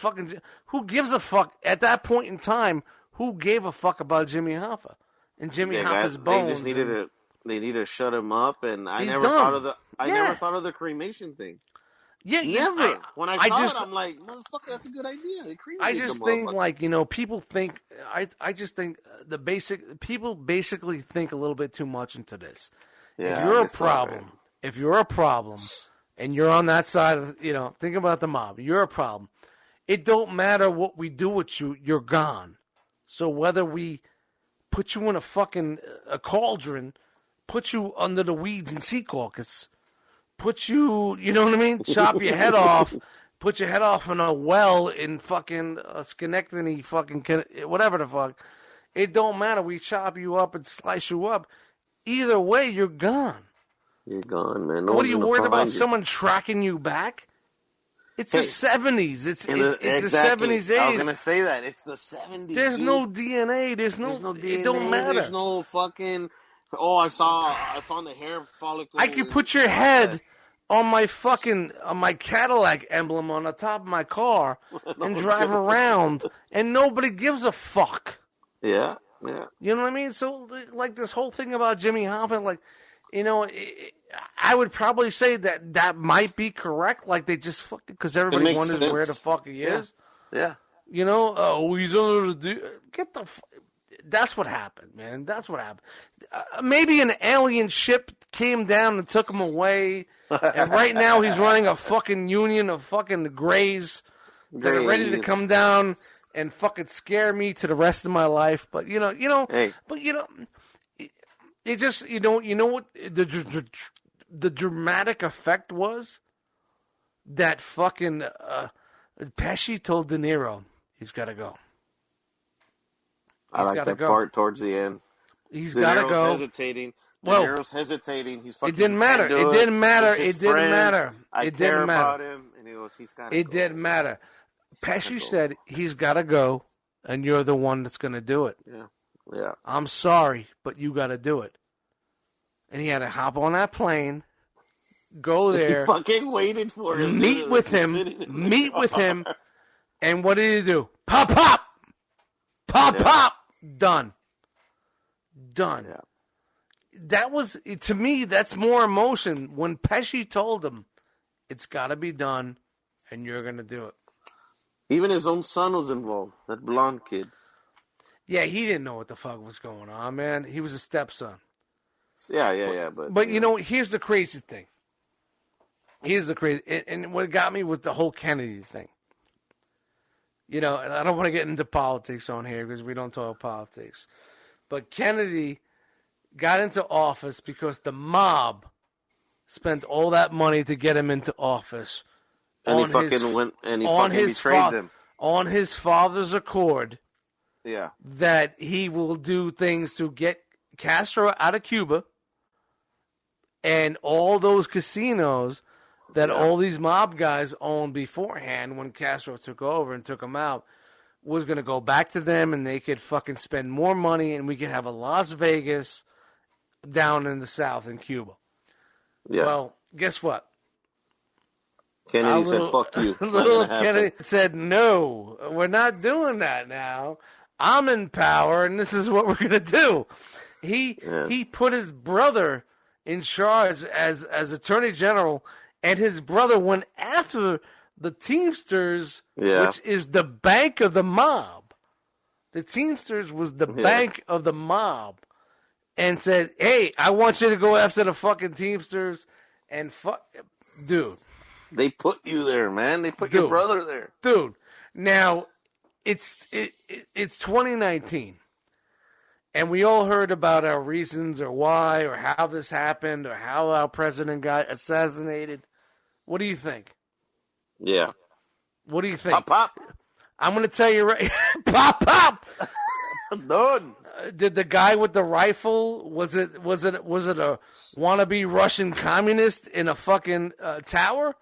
who gives a fuck at that point in time. Who gave a fuck about Jimmy Hoffa and Jimmy Hoffa's bones? They just needed to shut him up, and I never thought of the cremation thing. Yeah, never. When I saw it, I'm like, motherfucker, that's a good idea. I just think like people think. I just think people basically think a little bit too much into this. Yeah, if you're a problem, and you're on that side of, think about the mob. You're a problem. It don't matter what we do with you. You're gone. So whether we put you in a cauldron, put you under the weeds in Sea Caucus, put you, you know what I mean? Chop your head off, put your head off in a well in fucking Schenectady, fucking whatever the fuck. It don't matter. We chop you up and slice you up. Either way, you're gone. You're gone, man. What are you worried about? Someone tracking you back? It's the 70s. It's the 70s, 80s. I was gonna say that. It's the 70s. There's no DNA. There's no DNA. It don't matter. There's no fucking. Oh, I found the hair follicle. I could put your head on my Cadillac emblem on the top of my car and drive around, and nobody gives a fuck. Yeah, yeah. You know what I mean? So, like, this whole thing about Jimmy Hoffa, like, I would probably say that might be correct. Like, they just fucking, because everybody wonders where the fuck he is. Yeah. He's under the that's what happened, man. That's what happened. Maybe an alien ship came down and took him away, and right now he's running a fucking union of fucking Greys that are ready to come down and fucking scare me to the rest of my life. But hey. It just you know what the dramatic effect was that fucking Pesci told Deniro he's got to go. I like that part towards the end. He's got to go. Hesitating. Deniro's hesitating. He's fucking. It didn't matter. It didn't matter. It didn't matter. I care about him, and he goes, he's got to go. It didn't matter. Pesci said he's got to go, and you're the one that's going to do it. Yeah. I'm sorry, but you got to do it. And he had to hop on that plane, go there. He fucking waited for him. Meet with him, and what did he do? Pop, pop! Pop, pop! Done. Yeah. That was, to me, that's more emotion. When Pesci told him, it's got to be done, and you're going to do it. Even his own son was involved, that blonde kid. Yeah, he didn't know what the fuck was going on, man. He was a stepson. Yeah. But you know, here's the crazy thing. And what got me was the whole Kennedy thing. You know, and I don't want to get into politics on here because we don't talk politics. But Kennedy got into office because the mob spent all that money to get him into office. And he betrayed them. On his father's accord. Yeah. That he will do things to get Castro out of Cuba and all those casinos that all these mob guys owned beforehand when Castro took over and took them out was going to go back to them, and they could fucking spend more money, and we could have a Las Vegas down in the South in Cuba. Yeah. Well, guess what? Kennedy said, fuck you. Little Kennedy said, no, we're not doing that now. I'm in power, and this is what we're going to do. He put his brother in charge as Attorney General, and his brother went after the Teamsters, which is the bank of the mob. The Teamsters was the bank of the mob, and said, hey, I want you to go after the fucking Teamsters, and dude. They put you there, man. They put your brother there. Dude, now, it's 2019, and we all heard about our reasons or why or how this happened or how our president got assassinated. What do you think? Yeah. What do you think? Pop, pop. I'm going to tell you right. Pop, pop. Done. Did the guy with the rifle, was it a wannabe Russian communist in a fucking tower?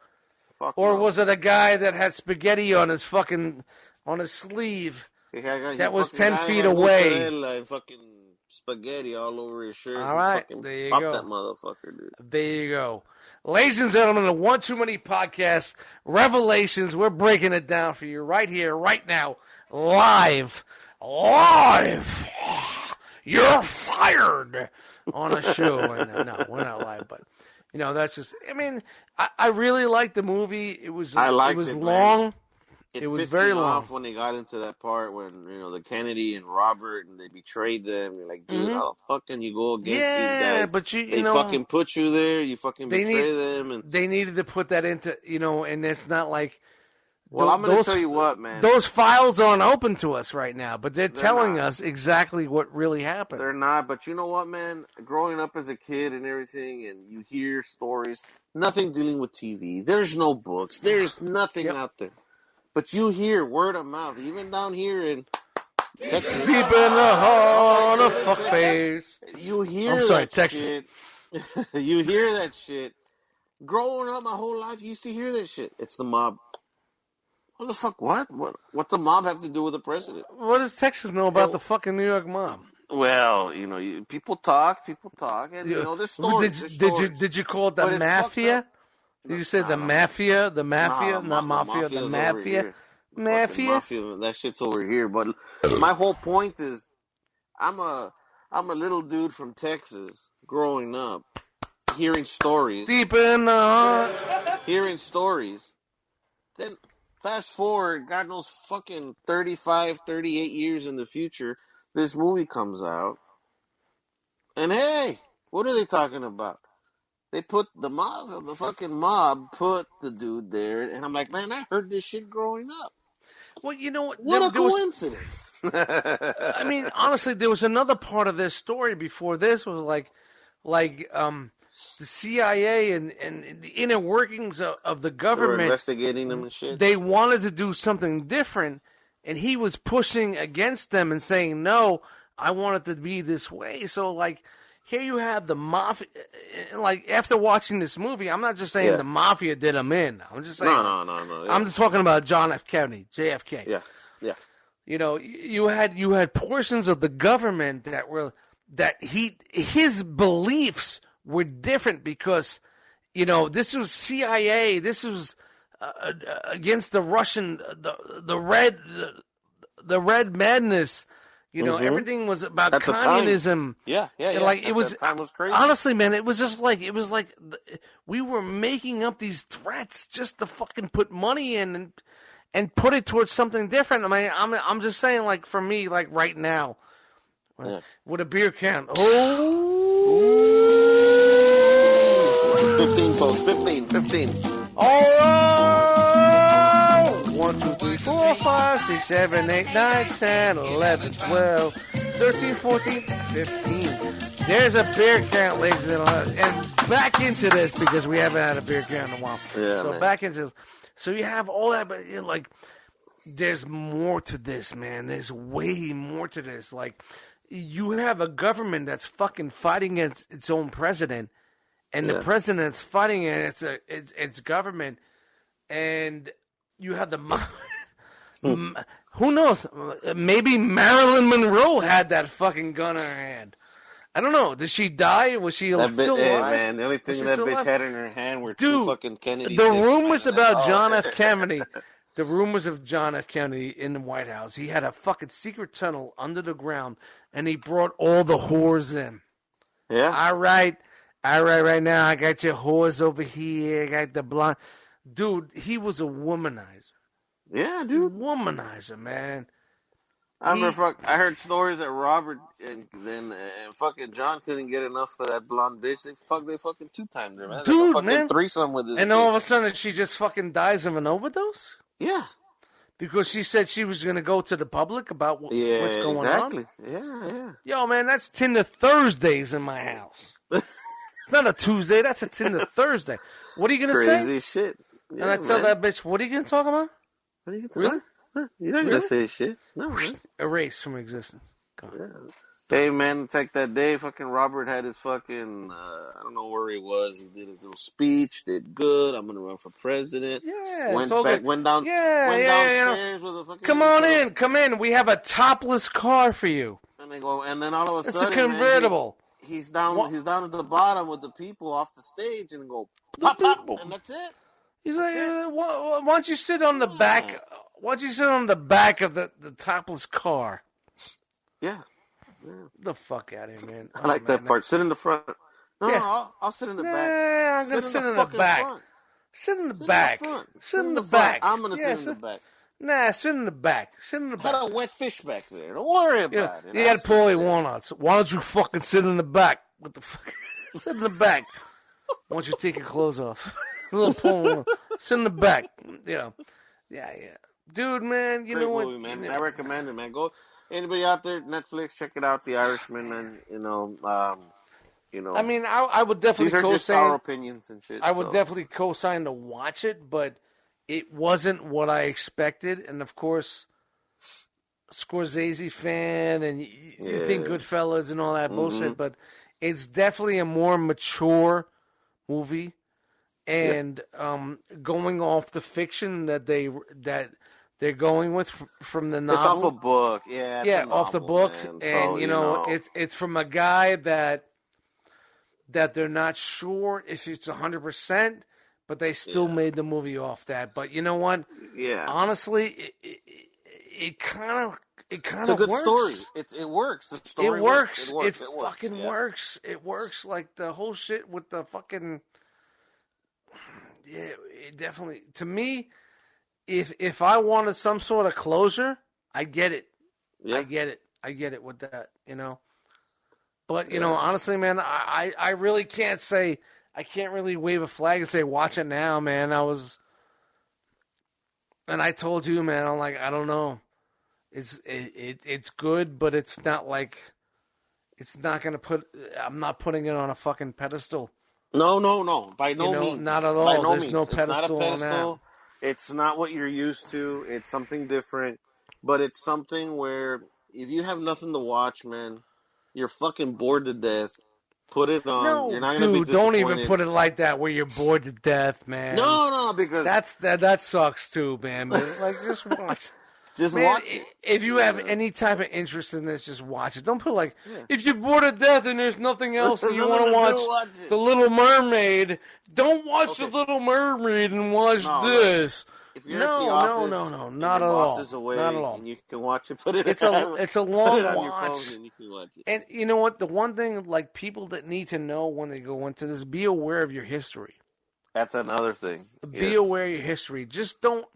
Or was it a guy that had spaghetti on his sleeve that was 10 feet away? And fucking spaghetti all over his shirt. All right, there you go. Pop that motherfucker, dude. There you go. Ladies and gentlemen, the One Too Many Podcast Revelations, we're breaking it down for you right here, right now, live. You're fired on a show. No, we're not live, but... You know, that's just. I mean, I really liked the movie. It was long. It was very long. Off when they got into that part when the Kennedy and Robert and they betrayed them. You're like, dude, how the fuck can you go against these guys? But they fucking put you there. You fucking betray them, and they needed to put that into and it's not like. Well, I'm going to tell you what, man. Those files aren't open to us right now, but they're telling us exactly what really happened. They're not, but you know what, man? Growing up as a kid and everything, and you hear stories, nothing dealing with TV. There's no books. There's nothing out there. But you hear word of mouth, even down here in Texas. Deep in the heart of fuckface. You hear Texas. shit. You hear that shit. Growing up my whole life, you used to hear that shit. It's the mob. What the fuck? What? What the mob have to do with the president? What does Texas know about the fucking New York mob? Well, people talk, and there's stories. Did you call it the mafia? Did you say the mafia? The mafia, not mafia. The mafia. Mafia. That shit's over here. But my whole point is, I'm a little dude from Texas, growing up, hearing stories. Deep in the heart. Hearing stories. Then. Fast forward, God knows, fucking 35, 38 years in the future, this movie comes out. And hey, what are they talking about? They put the fucking mob put the dude there. And I'm like, man, I heard this shit growing up. Well, you know what? What a coincidence. I mean, honestly, there was another part of this story before this was like the CIA and the inner workings of the government. They were investigating them and shit. They wanted to do something different, and he was pushing against them and saying, no, I want it to be this way. So, Here you have the mafia. Like, after watching this movie, I'm not just saying the mafia did him in. I'm just saying. No. Yeah. I'm just talking about John F. Kennedy, JFK. Yeah. You know, you had portions of the government his beliefs were different because, you know, this was CIA. This was against the Russian, the red madness. You know, everything was about communism. Yeah. Like it was. Time was crazy. Honestly, man, it was like we were making up these threats just to fucking put money in and put it towards something different. I mean, I'm just saying, like, for me, like right now, with a beer can. 15, folks. 15. All right. 1, 2, 3, 4, 5, 6, 7, 8, 9, 10, 11, 12, 13, 14, 15. There's a beer can, ladies and gentlemen. And back into this because we haven't had a beer can in a while. Yeah, so man. back into this. So you have all that, but you know, like, there's more to this, man. There's way more to this. Like, you have a government that's fucking fighting against its own president, and the president that's fighting against its government, and you have the who knows? Maybe Marilyn Monroe had that fucking gun in her hand. I don't know. Did she die? Was she still alive? Hey, man, the only thing that bitch had in her hand were two fucking Kennedy. The rumors about John F. Kennedy, the rumors of John F. Kennedy in the White House, he had a fucking secret tunnel under the ground, and he brought all the whores in. Yeah. All right, right now, I got your whores over here. I got the blonde. Dude, he was a womanizer. Yeah, dude. Womanizer, man. I heard stories that Robert and fucking John couldn't get enough of that blonde bitch. They fucking two-timed her, man. Dude, fucking man. threesome with this And bitch. all of a sudden, she just fucking dies of an overdose? Yeah. Because she said she was going to go to the public about what's going exactly. on? Yeah. Yo, man, that's Tinder Thursdays in my house. It's not a Tuesday. That's a Tinder Thursday. What are you going to say? Crazy shit. Yeah, and I tell that bitch, what are you going to talk about? What are you going to Really? You're not going to say shit. No, man. Erase from existence. Go on. Yeah. Hey, man, take that day. Fucking Robert had his fucking, I don't know where he was. He did his little speech, did good. I'm going to run for president. Yeah. Went downstairs with a fucking. Come in. We have a topless car for you. And then all of a sudden. It's a convertible. Man, he's down at the bottom with the people off the stage and go, pop, and that's it. He's like, why don't you sit on the back? Why don't you sit on the back of the topless car? Yeah. The fuck out of here, man. I like that part. Sit in the front. No, I'll sit in the back. Yeah, I'm going to sit in the back. Front. Sit in the back. Sit in the back. I'm going to sit in the back. Nah, sit in the back. Sit in the back. Got a wet fish back there. Don't worry about it. You got Paulie Walnuts. Why don't you fucking sit in the back? What the fuck? Sit in the back. Why don't you take your clothes off? Little Paulie. Sit in the back. You know. Yeah. Dude, man, you Great know what? movie, man. I recommend it, man. Go. Anybody out there, Netflix, check it out. The Irishman, man. You know. I mean, I would definitely these are just our opinions and shit. I would definitely co-sign to watch it, but it wasn't what I expected. And of course, Scorsese fan, and you think Goodfellas and all that bullshit, but it's definitely a more mature movie, and going off the fiction that they're going with from the novel. It's off a book, off the book, man. And so, it's from a guy that they're not sure if it's 100%, but they still made the movie off that. But you know what? Yeah, honestly, it kind of it's a good works. story. It works. The story works. works. It fucking works. It works. Like the whole shit with the fucking. Yeah, it definitely. To me, if I wanted some sort of closure, I get it. Yeah. I get it with that, you know. But, you know, honestly, man, I really can't say, I can't really wave a flag and say, watch it now, man. And I told you, man, I'm like, I don't know. It's good, but it's not like, it's not going to I'm not putting it on a fucking pedestal. No. By no means. Not at all. By no There's means. no It's not a pedestal on pedestal. that. It's not what you're used to. It's something different. But it's something where if you have nothing to watch, man, you're fucking bored to death. Put it on. You're No, not gonna be dude, don't disappointed. even put it like that where you're bored to death, man. No, because that sucks too, man. But like, just watch. just Man, watch it. if you have any type of interest in this, just watch it. Don't put like, if you're bored to death and there's nothing else and you want to watch The Little Mermaid, don't watch The Little Mermaid and watch this. If you're at the office, no, not at all. Not at all. And you can watch it. Put it. It's a long put it on watch. your phone and you can watch it. And you know what? The one thing, like, people that need to know when they go into this, be aware of your history. That's another thing. Be aware of your history. Just don't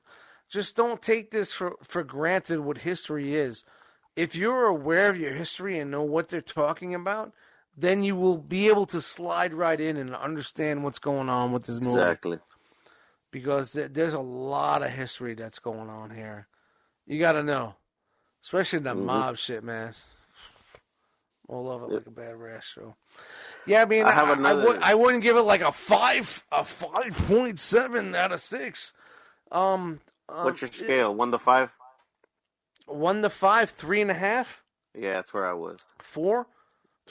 take this for granted what history is. If you're aware of your history and know what they're talking about, then you will be able to slide right in and understand what's going on with this movie. Exactly. Because there's a lot of history that's going on here. You got to know. Especially the mob shit, man. All of it like a bad rash. So, yeah, I mean, I wouldn't give it like a 5.7 out of 6. What's your scale? 1 to 5? 1 to 5, 3.5. Yeah, that's where I was. 4,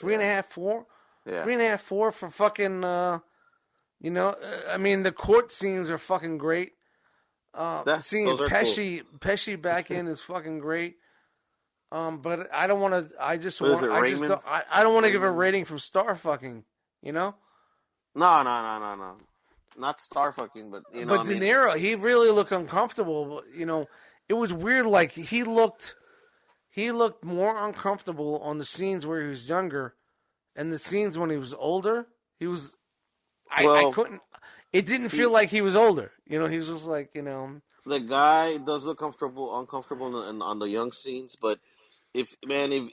3.5, 4. Yeah. 3.5, 4 for fucking. I mean, the court scenes are fucking great. Seeing Pesci back in is fucking great. But I don't want to. I don't want to give a rating from star fucking. You know. No. Not star fucking, but you know. But Deniro, he really looked uncomfortable. You know, it was weird. Like he looked more uncomfortable on the scenes where he was younger, and the scenes when he was older. He was. I couldn't. It didn't feel like he was older. You know, he was just like, you know. The guy does look uncomfortable on the young scenes, but if you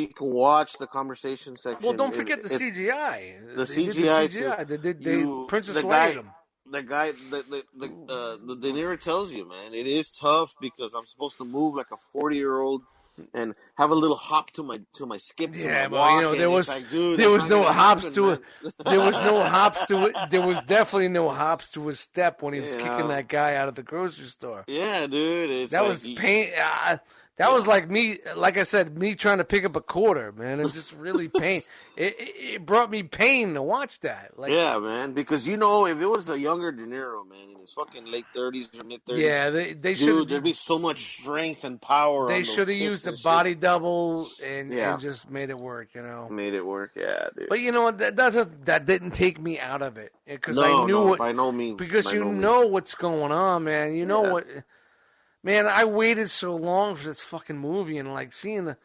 can watch the conversation section. Well, don't forget the CGI. The CGI. Princess Leia. The guy, the De Niro tells you, man, it is tough because I'm supposed to move like a 40-year-old and have a little hop to my skip to my walk. You know, there was no hops to it. There was no hops to it. There was definitely no hops to his step when he was kicking that guy out of the grocery store. Yeah, dude. That was pain. That was like me, like I said, me trying to pick up a quarter, man. It's just really pain. It brought me pain to watch that. Like, yeah, man, because you know, if it was a younger De Niro, man, in his fucking late 30s or mid 30s, yeah, they should. There'd be so much strength and power. They should have used a body double and just made it work, you know. Made it work, yeah, dude. But you know what? That didn't take me out of it because I knew by no means. Because you know what's going on, man. You know what. Man, I waited so long for this fucking movie and like seeing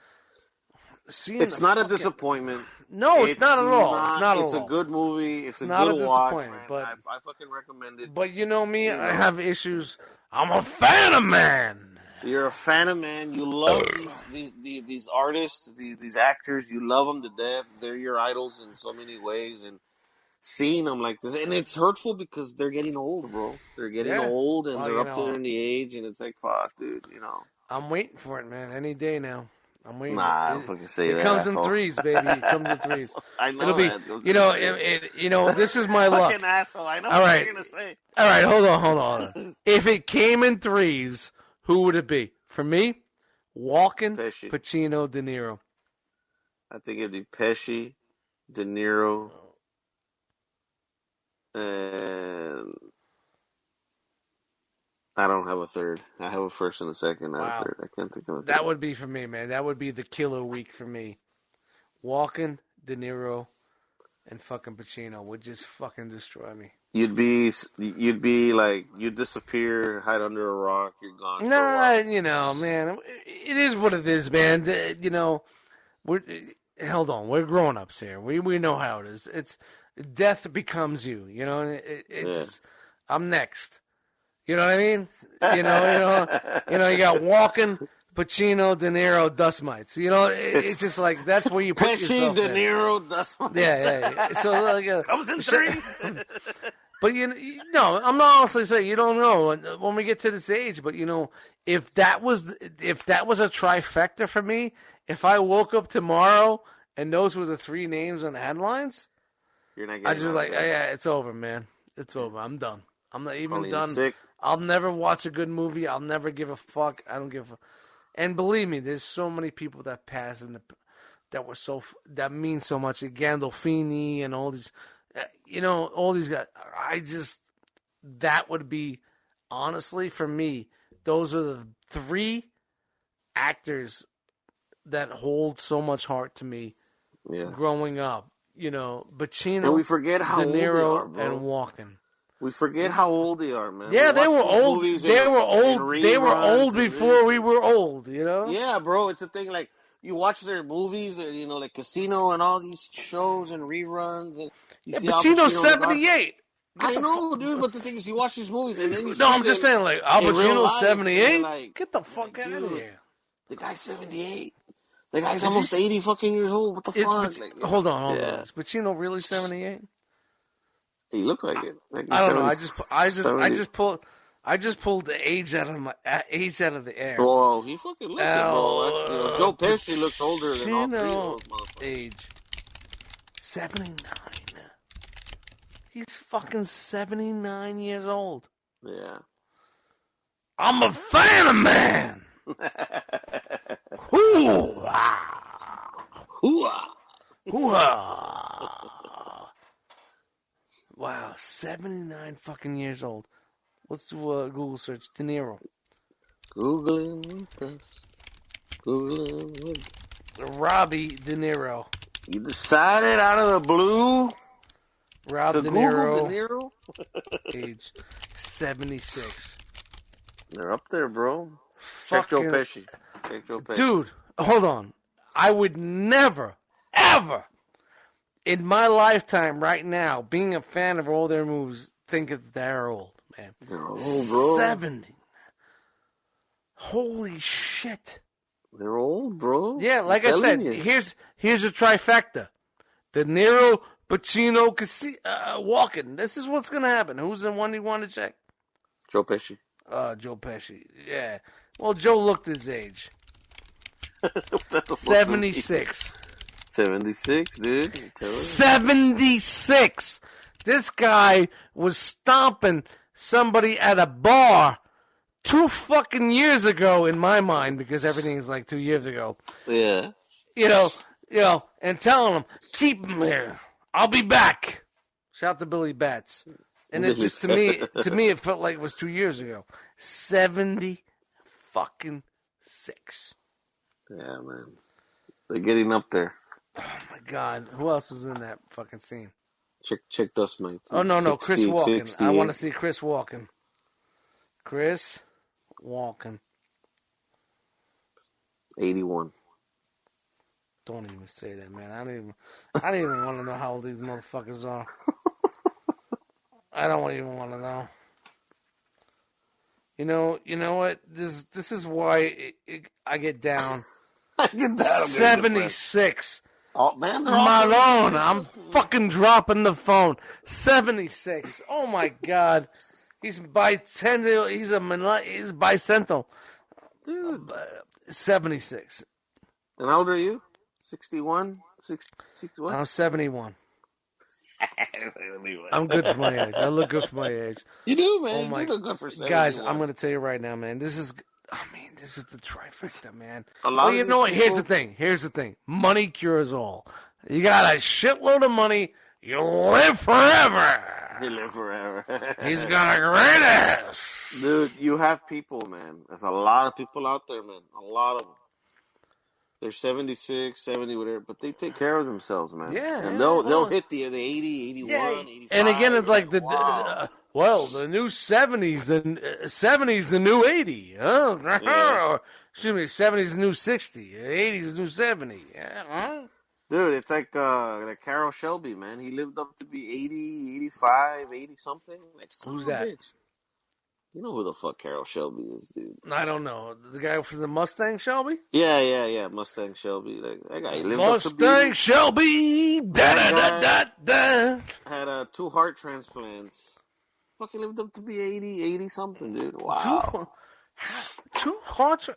it's not a disappointment. No, it's not at all. It's a good movie. It's a good watch, man. But I fucking recommend it. But you know me, I have issues. I'm a fan of man. You're a fan of man. You love these artists, these actors. You love them to death. They're your idols in so many ways, and seeing them like this, and it's hurtful because they're getting old, bro. They're getting old, and they're up there in the age, and it's like, fuck, dude, you know. I'm waiting for it, man. Any day now. I'm waiting. Nah, I don't fucking say that. It comes in threes, baby. It comes in threes. I know. It'll be, you know, this is my luck. Fucking asshole. I know what you're gonna say. All right, hold on. If it came in threes, who would it be? For me, Walken, Pacino, De Niro. I think it'd be Pesci, De Niro. And I don't have a third. I have a first and a second, not a third. I can't think of a third. That would be for me, man. That would be the killer week for me. Walken, De Niro, and fucking Pacino would just fucking destroy me. You'd be like, you'd disappear, hide under a rock, you're gone. Nah, you know, man, it is what it is, man. You know, hold on, we're grown ups here. We know how it is. It's death becomes you. You know, I'm next. You know what I mean? You know, you got Walken, Pacino, De Niro, Dustmightz. You know, it's just like that's where you put yourself. Pesci, De Niro, Dustmightz. Yeah. So like, comes in three. But no, I'm not honestly saying you don't know when we get to this age. But you know, if that was a trifecta for me, if I woke up tomorrow and those were the three names on the headlines, you're not. I just like, yeah, it's over, man. It's over. I'm done. I'm not even done. Sick. I'll never watch a good movie. I'll never give a fuck. I don't give a. And believe me, there's so many people that pass in that mean so much. Gandolfini and all these, all these guys. That would be, honestly, for me, those are the three actors that hold so much heart to me growing up. Pacino, and we forget how De Niro, old they are, bro. and Walken. We forget how old they are, man. Yeah, they were old. They were old before we were old. Yeah, bro. It's a thing. Like you watch their movies, like Casino and all these shows and reruns, and you see Pacino's 78. I know, dude. But the thing is, you watch these movies and then you see I'm just saying, like Al Pacino's 78. Like, get the fuck out of here. The guy's 78. The guy's almost 80 fucking years old. What the fuck? Hold on. Is Pacino really 78? He looked like it. Like I don't know. I just pulled the age out of the air. Well, he fucking looks it, bro. Joe Pesci looks older than all three of those motherfuckers. Age 79. He's fucking 79 years old. Yeah. I'm a fan of man. Hoo-ah. Hoo-ah. Hoo-ah. Wow, 79 fucking years old. Let's do a Google search. De Niro. Googling best. Googling. Robbie De Niro. You decided out of the blue Rob to De Google Niro. De Niro? Age 76. They're up there, bro. Check Joe Pesci. Dude, hold on. I would never, ever, in my lifetime right now, being a fan of all their movies, think that they're old, man. They're old, bro. 70. Holy shit. They're old, bro. Yeah, like I said, here's a trifecta. De Niro, Pacino, Walken. This is what's going to happen. Who's the one you want to check? Joe Pesci. Joe Pesci. Yeah. Well, Joe looked his age. 76. 76, dude. 76. This guy was stomping somebody at a bar 2 fucking years ago in my mind, because everything is like 2 years ago. Yeah. And telling him, keep him here. I'll be back. Shout to Billy Bats. And it just, to me, it felt like it was 2 years ago. 70 fucking 6. Yeah, man. They're getting up there. Oh my God. Who else is in that fucking scene? Check Dustmightz. Oh, no. 60, Chris Walken. 60. I want to see Chris Walken. Chris Walken. 81. Don't even say that, man. I don't even want to know how old these motherfuckers are. I don't even want to know. You know what? This is why I get down. I get down. 76. Oh man, Malone, I'm fucking dropping the phone. 76. Oh my God, he's bicentennial. He's bicentennial, dude. 76. And how old are you? 61. 61. I'm 71. I'm good for my age. I look good for my age. You do, man. You look good for 71. Guys, I'm going to tell you right now, man. This is the trifecta, man. Well, you know what? Here's the thing. Money cures all. You got a shitload of money. You live forever. He's got a great ass. Dude, you have people, man. There's a lot of people out there, man. A lot of them. They're 76, 70, whatever, but they take care of themselves, man. Yeah. And they'll hit the 80, 81, 85. And again, it's like the new 70s, the 70s, the new 80. Huh? Yeah. Excuse me, 70s, the new 60. 80s, the new 70. Huh? Dude, it's like Carol Shelby, man. He lived up to be 80, 85, 80 something. Like, who's that? Bitch. You know who the fuck Carol Shelby is, dude. I don't know. The guy from the Mustang Shelby? Yeah. Mustang Shelby. That guy lived Mustang up to be... Shelby! Da-da-da-da-da! Had 2 heart transplants. Fucking lived up to be 80 something, dude. Wow. 2 heart...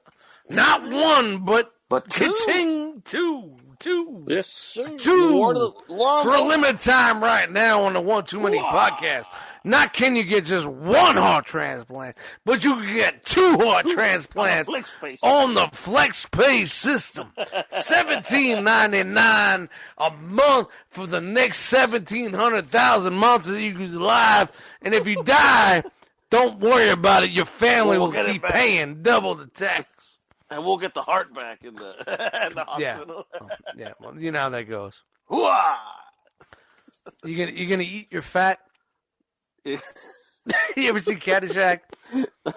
Not one, but But Ka-ching! Two. Yes, sir. Two for a limited time right now on the One Too Many podcast. Not can you get just one heart transplant, but you can get two heart transplants on the FlexPay system. $17.99 a month for the next 1,700,000 months that you can live. And if you die, don't worry about it. Your family will keep paying double the tax. And we'll get the heart back in the, in the hospital. Yeah. Well, you know how that goes. Hoo-ah! You gonna eat your fat? Yeah. You ever see Caddyshack?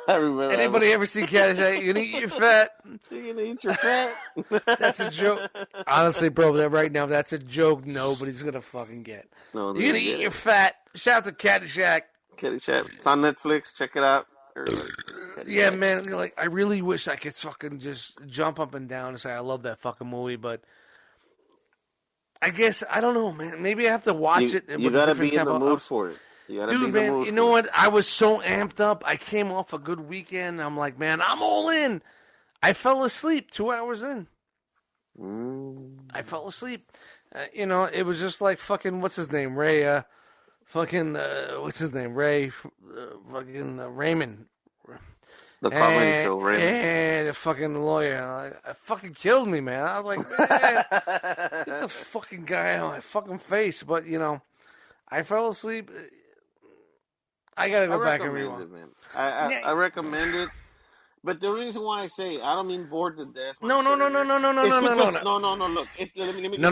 I remember. Anybody ever see Caddyshack? You gonna eat your fat? You're gonna eat your fat? That's a joke. Honestly, bro, right now, that's a joke nobody's gonna fucking get. No, you're gonna eat your fat. Shout out to Caddyshack. Caddyshack. It's on Netflix. Check it out. Yeah, man. Like, I really wish I could fucking just jump up and down and say I love that fucking movie, but I guess I don't know, man. Maybe I have to watch it. You gotta be in the mood for it. Dude, man, you know what? I was so amped up. I came off a good weekend. I'm like, man, I'm all in. I fell asleep 2 hours in. I fell asleep. It was just like fucking, what's his name? Ray, what's his name? Ray, Raymond. The comedy show, Raymond. And the fucking lawyer. It fucking killed me, man. I was like, man, get this fucking guy out of my fucking face. But, I fell asleep. I gotta go back and rewind it, man. I recommend it. But the reason why I say I don't mean bored to death. No. Look, let me No.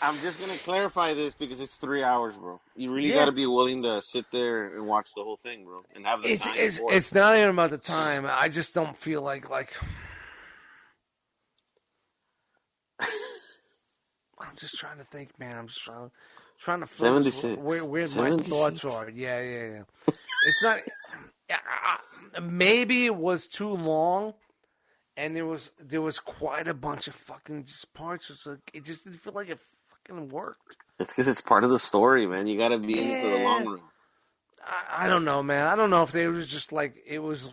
I'm just gonna clarify this because it's 3 hours, bro. You really gotta be willing to sit there and watch the whole thing, bro, and have the time. It's not even about the time. I just don't feel like. I'm just trying to think, man. I'm just trying to focus where my thoughts are. Yeah. It's not. Maybe it was too long, and there was quite a bunch of fucking just parts. It just didn't feel like it fucking worked. It's because it's part of the story, man. You got to be in it for the long run. I don't know, man. I don't know if it was just like it was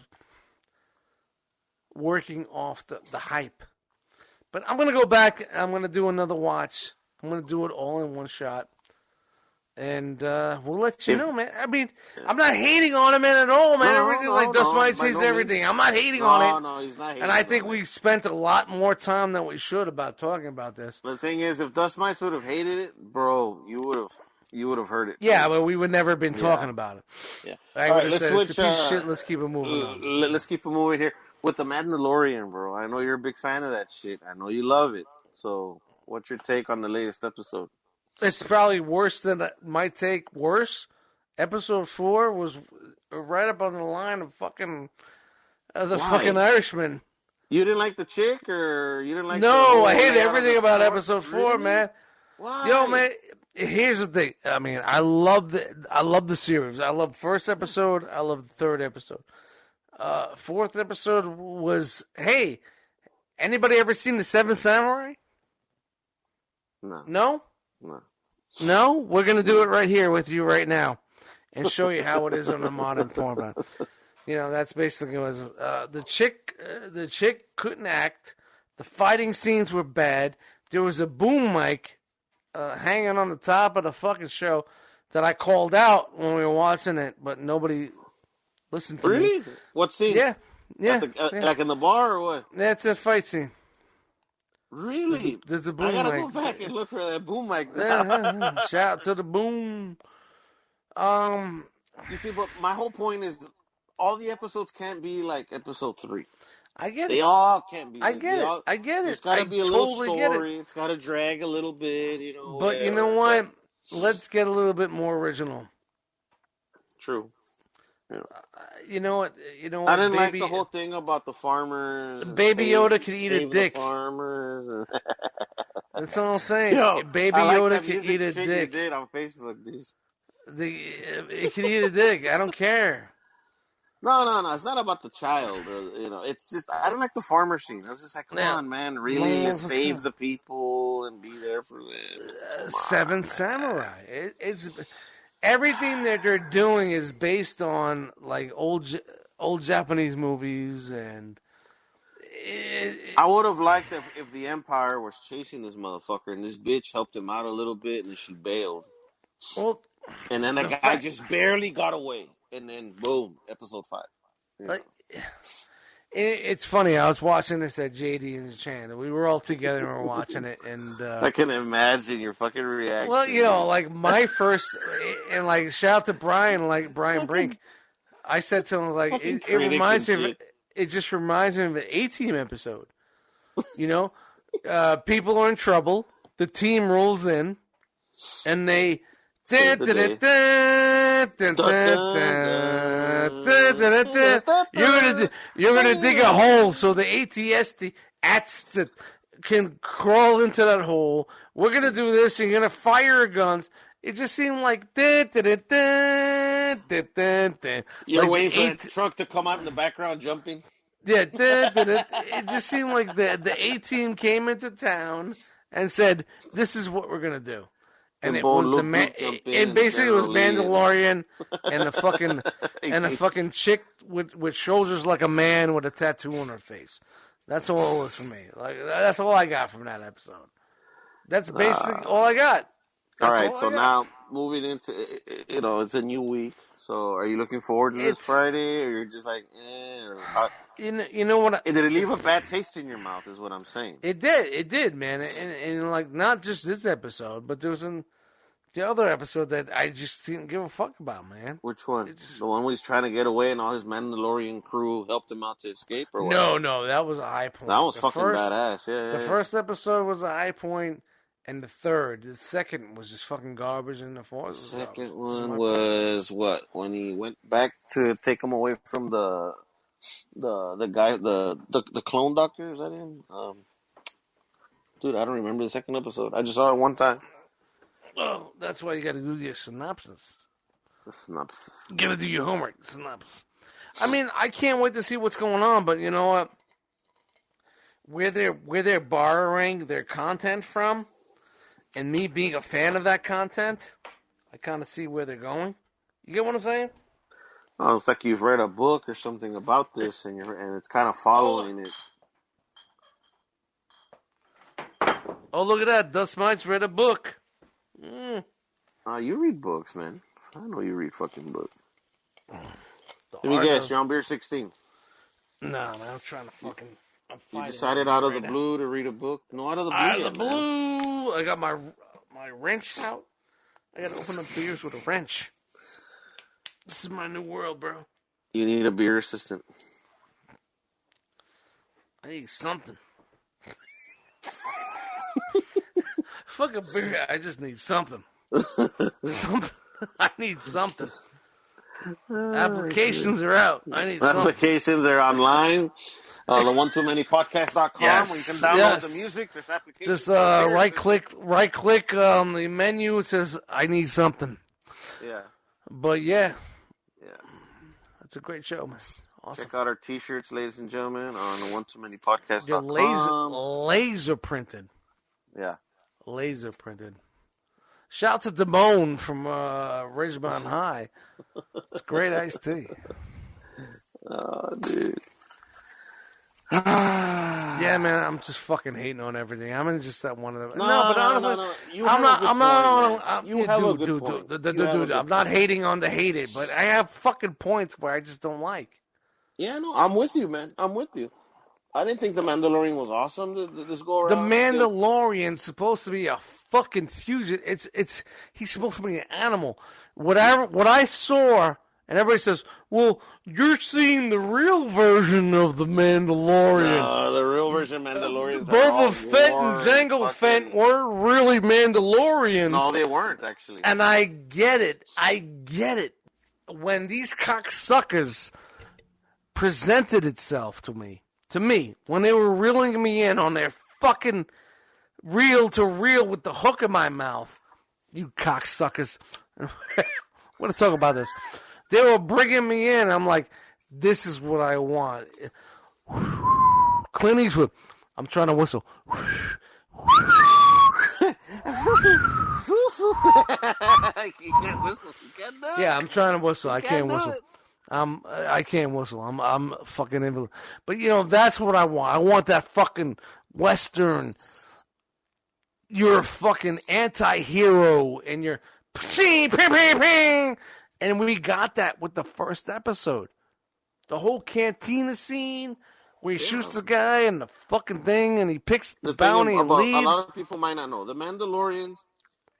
working off the hype. But I'm going to go back and I'm going to do another watch. I'm going to do it all in one shot. And we'll let you know, man. I mean, I'm not hating on it, man, at all, man. Dustmightz says everything. I'm not hating on it. No, he's not hating. And I think we spent a lot more time than we should about talking about this. The thing is, if Dustmightz would have hated it, bro, you would have heard it. Yeah, but we would never have been talking about it. Yeah. All right, let's switch. It's a piece of shit. Let's keep it moving on. Let's keep it moving here. With the Mandolarian, bro. I know you're a big fan of that shit. I know you love it. So, what's your take on the latest episode? It's probably worse than my take. Worse. Episode 4 was right up on the line of fucking fucking Irishman. You didn't like the chick, or you didn't like? No, I hate everything about episode 4, really? man. Why? Yo, man. Here's the thing. I mean, I love the series. I love the first episode. I love the third episode. Fourth episode was, hey, anybody ever seen The Seventh Samurai? No? No? We're going to do it right here with you right now and show you how it is on a modern format. That's basically was the chick couldn't act. The fighting scenes were bad. There was a boom mic hanging on the top of the fucking show that I called out when we were watching it, but nobody listened to me. Really? What scene? Yeah. Like in the bar or what? That's a fight scene. Really? There's a boom mic. I gotta go back and look for that boom mic. Shout out to the boom. You see, but my whole point is, all the episodes can't be like episode 3. I get it. They all can't be. I get it. I get it. There's got to be a little story. It's got to drag a little bit, But whatever. You know what? Let's get a little bit more original. True. Yeah. You know what? I didn't like the whole thing about the farmers. Baby Yoda could eat a dick. The farmers. That's all I'm saying. Yo, Baby Yoda could eat a dick. You did on Facebook, dude. It could eat a dick. I don't care. No. It's not about the child, or It's just I don't like the farmer scene. I was just like, come on, man, really, let's save the people and be there for them. Seventh Samurai. It's everything that they're doing is based on like old old Japanese movies, and I would have liked if the Empire was chasing this motherfucker and this bitch helped him out a little bit and then she bailed. well, And then the guy just barely got away. And then, boom, episode 5. like, it's funny. I was watching this at JD and Chan. We were all together and we were watching it. And I can imagine your fucking reaction. well, you know, like my first, and like shout out to Brian, like Brian Brink. I said to him, like, it reminds me of, it just reminds me of an A-Team episode. You know, people are in trouble. The team rolls in, and they. You're gonna dig a hole so the ATST can crawl into that hole. We're gonna do this. And you're gonna fire your guns. It just seemed like you're waiting for the truck to come out in the background jumping. Yeah, it just seemed like the A-Team came into town and said, "This is what we're gonna do." And it was it basically was Mandolarian and the fucking chick with shoulders like a man with a tattoo on her face. That's all it was for me. Like that's all I got from that episode. That's basically all I got. All right, so now moving into it's a new week. So are you looking forward to this Friday, or you're just like, Or how? You know what? Did it leave a bad taste in your mouth? Is what I'm saying. It did, man. And like not just this episode, but there was the other episode that I just didn't give a fuck about, man. Which one? The one where he's trying to get away and all his Mandalorian crew helped him out to escape, or what? No, that was a high point. That was badass. Yeah. The first episode was a high point, and the second was just fucking garbage, and the fourth. The second one was what? When he went back to take him away from the guy, the clone doctor. Is that him? Dude, I don't remember the second episode. I just saw it one time. Well, that's why you got to do your synopsis. The synopsis. You got to do your homework. Synopsis. I mean, I can't wait to see what's going on, but you know what? Where they're borrowing their content from, and me being a fan of that content, I kind of see where they're going. You get what I'm saying? Oh, it's like you've read a book or something about this, and it's kind of following it. Oh, look at that! Dustmightz read a book. You read books, man. I know you read fucking books. Let me guess, you're on beer 16. No, man, I'm trying to fucking. You decided out of the blue to read a book? No, out of the blue. Out of the blue. I got my wrench out. I got to open up beers with a wrench. This is my new world, bro. You need a beer assistant. I need something. Fuck a beer. I just need something. Something. I need something. Applications are out. I need something. Applications are online. The one2manypodcast.com where you can download the music. There's applications. Just right click on the menu. It says I need something. Yeah. But yeah. That's a great show, man. Awesome. Check out our t-shirts, ladies and gentlemen, on the one2manypodcast.com. Laser printed. Yeah. Laser printed. Shout to Damone from Ridgemont High. It's great iced tea. Oh, dude. Yeah, man, I'm just fucking hating on everything. I'm in just that one of them. But honestly, no. I'm not hating on the hate it, but I have fucking points where I just don't like. Yeah, no, I'm with you, man. I'm with you. I didn't think The Mandalorian was awesome this go around. The Mandalorian's supposed to be a fucking fusion. He's supposed to be an animal. What I saw, and everybody says, well, you're seeing the real version of the Mandalorian. No, the real version of Mandalorian. Boba Fett and Jango Fett weren't really Mandalorians. No, they weren't, actually. And I get it. When these cocksuckers presented itself to me, when they were reeling me in on their fucking reel-to-reel with the hook in my mouth, you cocksuckers. I want to talk about this. They were bringing me in. I'm like, this is what I want. Clint Eastwood. I'm trying to whistle. You can't whistle. You can't do it. Yeah, I'm trying to whistle. I can't whistle. I can't whistle. I'm fucking invalid. But that's what I want. I want that fucking Western. You're a fucking anti-hero, and you're ping, ping, ping, ping. And we got that with the first episode. The whole cantina scene where he shoots the guy and the fucking thing, and he picks the bounty and leaves. A lot of people might not know. The Mandalorians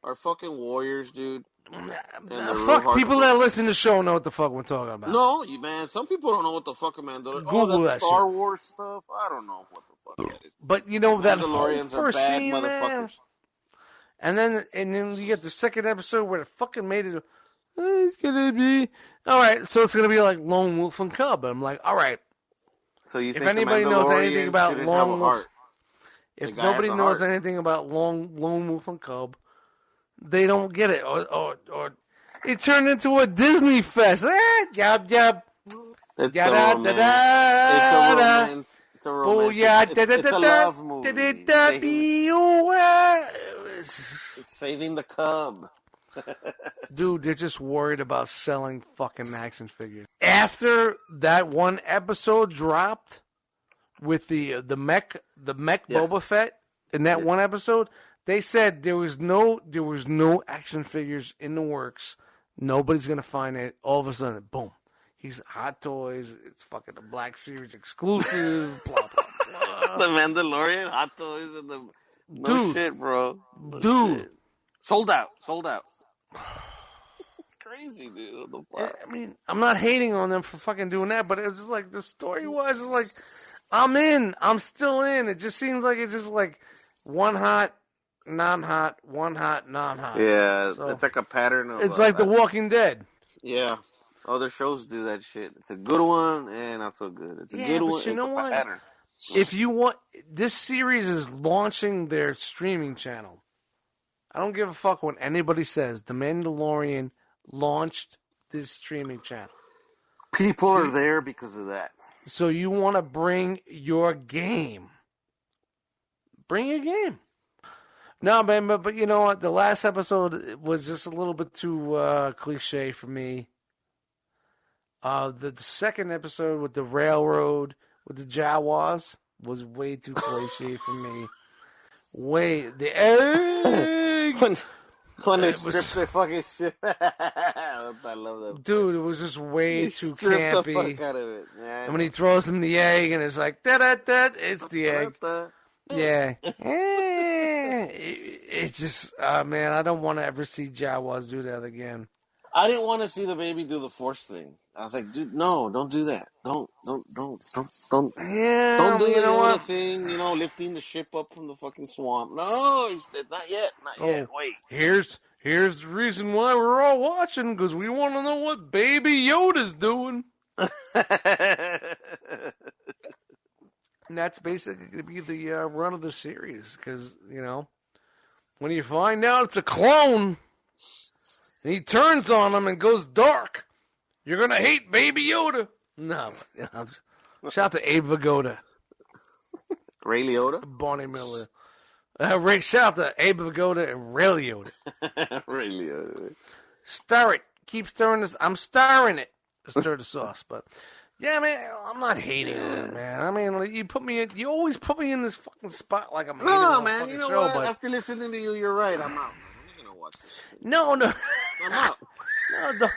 are fucking warriors, dude. Fuck, people that listen to the show know what the fuck we're talking about. No, man. Some people don't know what the fuck a Mandalorian. Google that Star shit. Wars stuff. I don't know what the fuck that is. But that Mandalorians whole first are bad scene, motherfuckers. man. And then you get the second episode where it fucking made it. It's gonna be all right. So it's gonna be like Lone Wolf and Cub. And I'm like, all right. So you if think anybody knows anything about Lone Wolf, if nobody knows anything about Lone Wolf and Cub, they don't get it. Or it turned into a Disney fest. Yab yab. It's a love movie. It's saving the cub. Dude, they're just worried about selling fucking action figures. After that one episode dropped with the mech Boba Fett in that one episode, they said there was no action figures in the works. Nobody's gonna find it. All of a sudden, boom. He's Hot Toys. It's fucking the Black Series exclusive. Blah blah blah. The Mandalorian, Hot Toys, and the shit, bro. Dude, shit. Sold out. It's crazy, dude. What the fuck? I mean, I'm not hating on them for fucking doing that, but it's just like the story wise, it's like I'm in. I'm still in. It just seems like it's just like one hot, non-hot, one hot, non-hot. Yeah, so, it's like a pattern of. It's like The Walking Dead. Yeah. Other shows do that shit. It's a good one and not so good. It's a good one. It's a pattern. If you want, this series is launching their streaming channel. I don't give a fuck what anybody says. The Mandalorian launched this streaming channel. People are there because of that. So you want to bring your game. Bring your game. No, man, but you know what? The last episode was just a little bit too cliche for me. The second episode with the railroad, with the Jawas, was way too cliche for me. When they stripped the fucking shit. I love that. Dude, it was just way too campy. The fuck out of it. Yeah, and when he throws him the egg, and it's like, da-da-da, it's the egg. Yeah. It just, man, I don't want to ever see Jawas do that again. I didn't want to see the baby do the force thing. I was like, dude, no, don't do that. Don't. Yeah, don't do the Yoda thing, lifting the ship up from the fucking swamp. No, not yet. Wait. Here's the reason why we're all watching, because we want to know what Baby Yoda's doing. And that's basically going to be the run of the series, because, when you find out it's a clone, and he turns on him and goes dark, you're going to hate Baby Yoda. No. Shout out to Abe Vigoda. Ray Liotta? Barney Miller. Shout out to Abe Vigoda and Ray Liotta. Ray Liotta. Stir it. Keep stirring this. I'm stirring it to stir the sauce. But, yeah, man, I'm not hating on it, man. I mean, you always put me in this fucking spot like I'm hating on the fucking show. No, man, what? But after listening to you, you're right. I'm out, man. I'm not going to watch this shit. No. I'm out. No,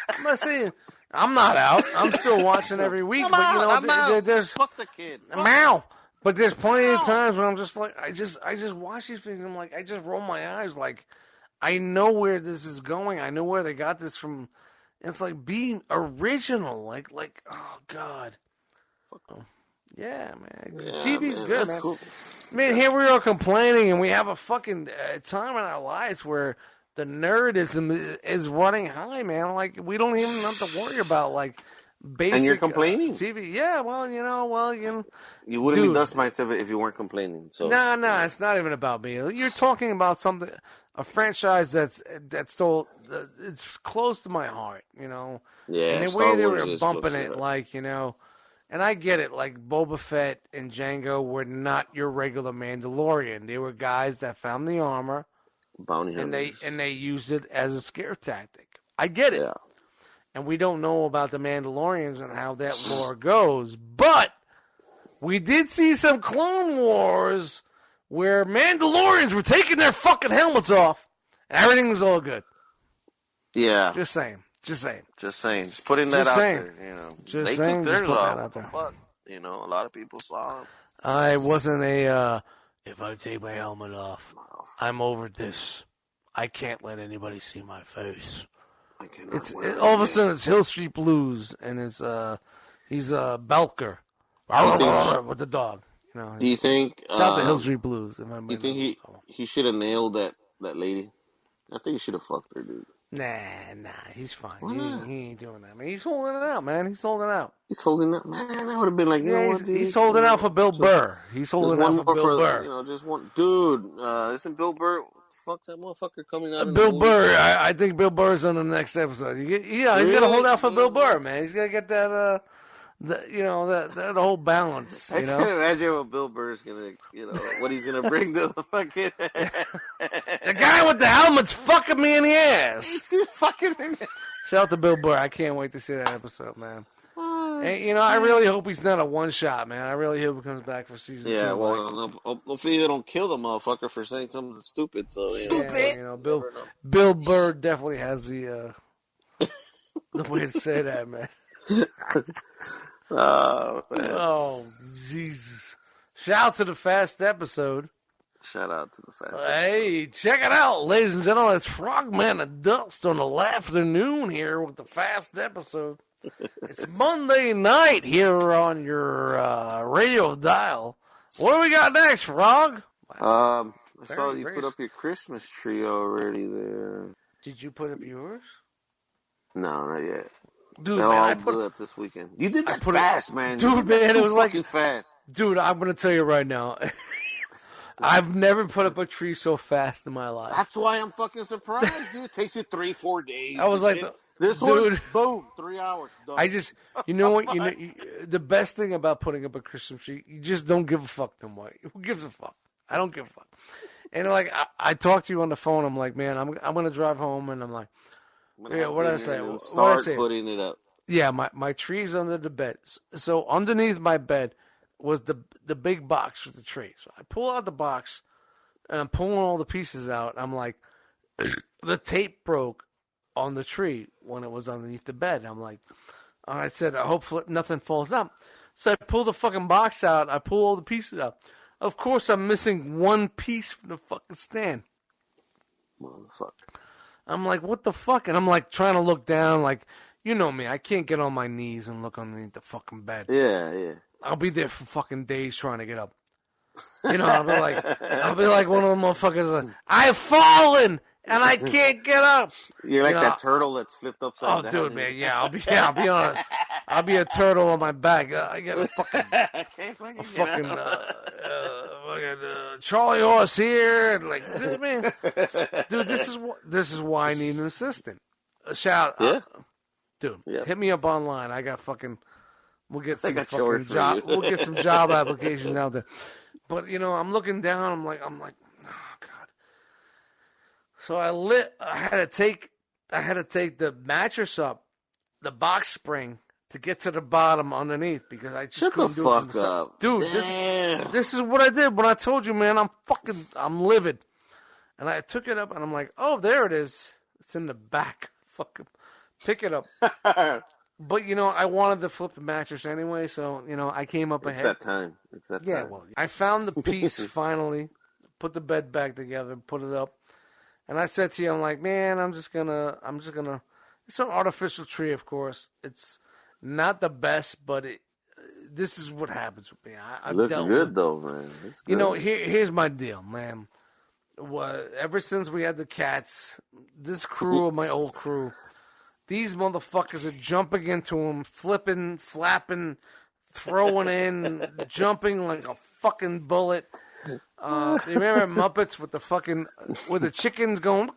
I'm not saying I'm not out. I'm still watching every week. I'm out. There's fuck the kid. Meow. But there's plenty of times when I'm just like, I just watch these things. I'm like, I just roll my eyes. Like, I know where this is going. I know where they got this from. It's like being original. Like, oh God. Yeah, man. Yeah, TV's good, man. Cool. Man, here we are complaining, and we have a fucking time in our lives where the nerdism is running high, man. Like, we don't even have to worry about, like, basic... And you're complaining. TV. Yeah, You wouldn't be Dustmightz if you weren't complaining. So. No, it's not even about me. You're talking about something, a franchise that's still... it's close to my heart, Yeah, and the Star way they Wars were bumping it, like, And I get it, like Boba Fett and Jango were not your regular Mandalorian. They were guys that found the armor, bounty and they used it as a scare tactic. I get it. Yeah. and we don't know about the Mandalorians and how that lore goes. But we did see some Clone Wars where Mandalorians were taking their fucking helmets off, and everything was all good. Yeah. Just saying. Just putting that out there, Just they saying, took theirs just putting off. that out there. What the fuck? A lot of people saw them. I wasn't if I take my helmet off, I'm over this. I can't let anybody see my face. I cannot wear all of a sudden it's Hill Street Blues, and it's he's Belker with the dog. Do you think? Shout out to Hill Street Blues. You think he should have nailed that lady? I think he should have fucked her, dude. Nah, he's fine. He ain't doing that, man. He's holding it out, man. He's holding out. Man, I would have been like, you know what, dude? He's holding out for Bill Burr. He's holding out for Bill Burr. Just one. Dude, isn't Bill Burr, fuck that motherfucker coming out Bill Burr, I think Bill Burr's on the next episode. He's got to hold out for Bill Burr, man. He's got to get that, the whole balance, I can't imagine what Bill Burr's gonna, what he's gonna bring to the fucking... The guy with the helmet's fucking me in the ass. He's fucking me. Shout out to Bill Burr. I can't wait to see that episode, man. And, I really hope he's not a one-shot, man. I really hope he comes back for season 2. Yeah, well, hopefully they don't kill the motherfucker for saying something stupid. So Stupid! Bill Burr definitely has the way to say that, man. Oh, man. Oh, Jesus. Shout out to the fast episode. Shout out to the fast Hey, check it out, ladies and gentlemen. It's Frogman and Dust on the Laughternoon here with the fast episode. It's Monday night here on your radio dial. What do we got next, Frog? I saw you put up your Christmas tree already there. Did you put up yours? No, not yet. Dude, no, man, I'll do that this weekend. You did that fast, man. Dude, man, it was like fast. Dude, I'm gonna tell you right now. I've never put up a tree so fast in my life. That's why I'm fucking surprised, dude. It takes you 3-4 days. I was like, this dude, one, boom, 3 hours. Done. I just, you know what? The best thing about putting up a Christmas tree, you just don't give a fuck no more. Who gives a fuck? I don't give a fuck. And like, I talked to you on the phone. I'm like, man, I'm gonna drive home, and I'm like, yeah, what did I say? Start putting it up. Yeah, my tree's under the bed. So underneath my bed was the big box with the tree. So I pull out the box, and I'm pulling all the pieces out. I'm like, the tape broke on the tree when it was underneath the bed. I'm like, I said, hopefully nothing falls out. So I pull the fucking box out. I pull all the pieces out. Of course, I'm missing one piece from the fucking stand. Motherfucker. I'm like, what the fuck? And I'm like trying to look down, like, you know me, I can't get on my knees and look underneath the fucking bed. Yeah. I'll be there for fucking days trying to get up. I'll be like one of the motherfuckers. Like, I've fallen and I can't get up. You're like that turtle that's flipped upside down. Oh, dude, man, I'll be a turtle on my back. I get a fucking Charlie horse here, and like, man, dude, this is why I need an assistant. Shout out. Dude, hit me up online. I got fucking. We'll get some fucking job. We'll get some job applications out there. But I'm looking down. I'm like, oh god. So I had to take the mattress up, the box spring, to get to the bottom underneath because I just couldn't do it. Shut the fuck up, dude. This is what I did when I told you, man. I'm livid, and I took it up and I'm like, oh, there it is. It's in the back. Fucking. Pick it up. But, I wanted to flip the mattress anyway, so, I came up ahead. It's that time. Yeah, well, I found the piece finally, put the bed back together, put it up. And I said to you, I'm like, man, I'm just gonna, it's an artificial tree, of course. It's not the best, but this is what happens with me. It looks good, though, man. Here's my deal, man. Ever since we had the cats, this crew, my old crew, these motherfuckers are jumping into them, flipping, flapping, throwing in, jumping like a fucking bullet. You remember Muppets with the chickens going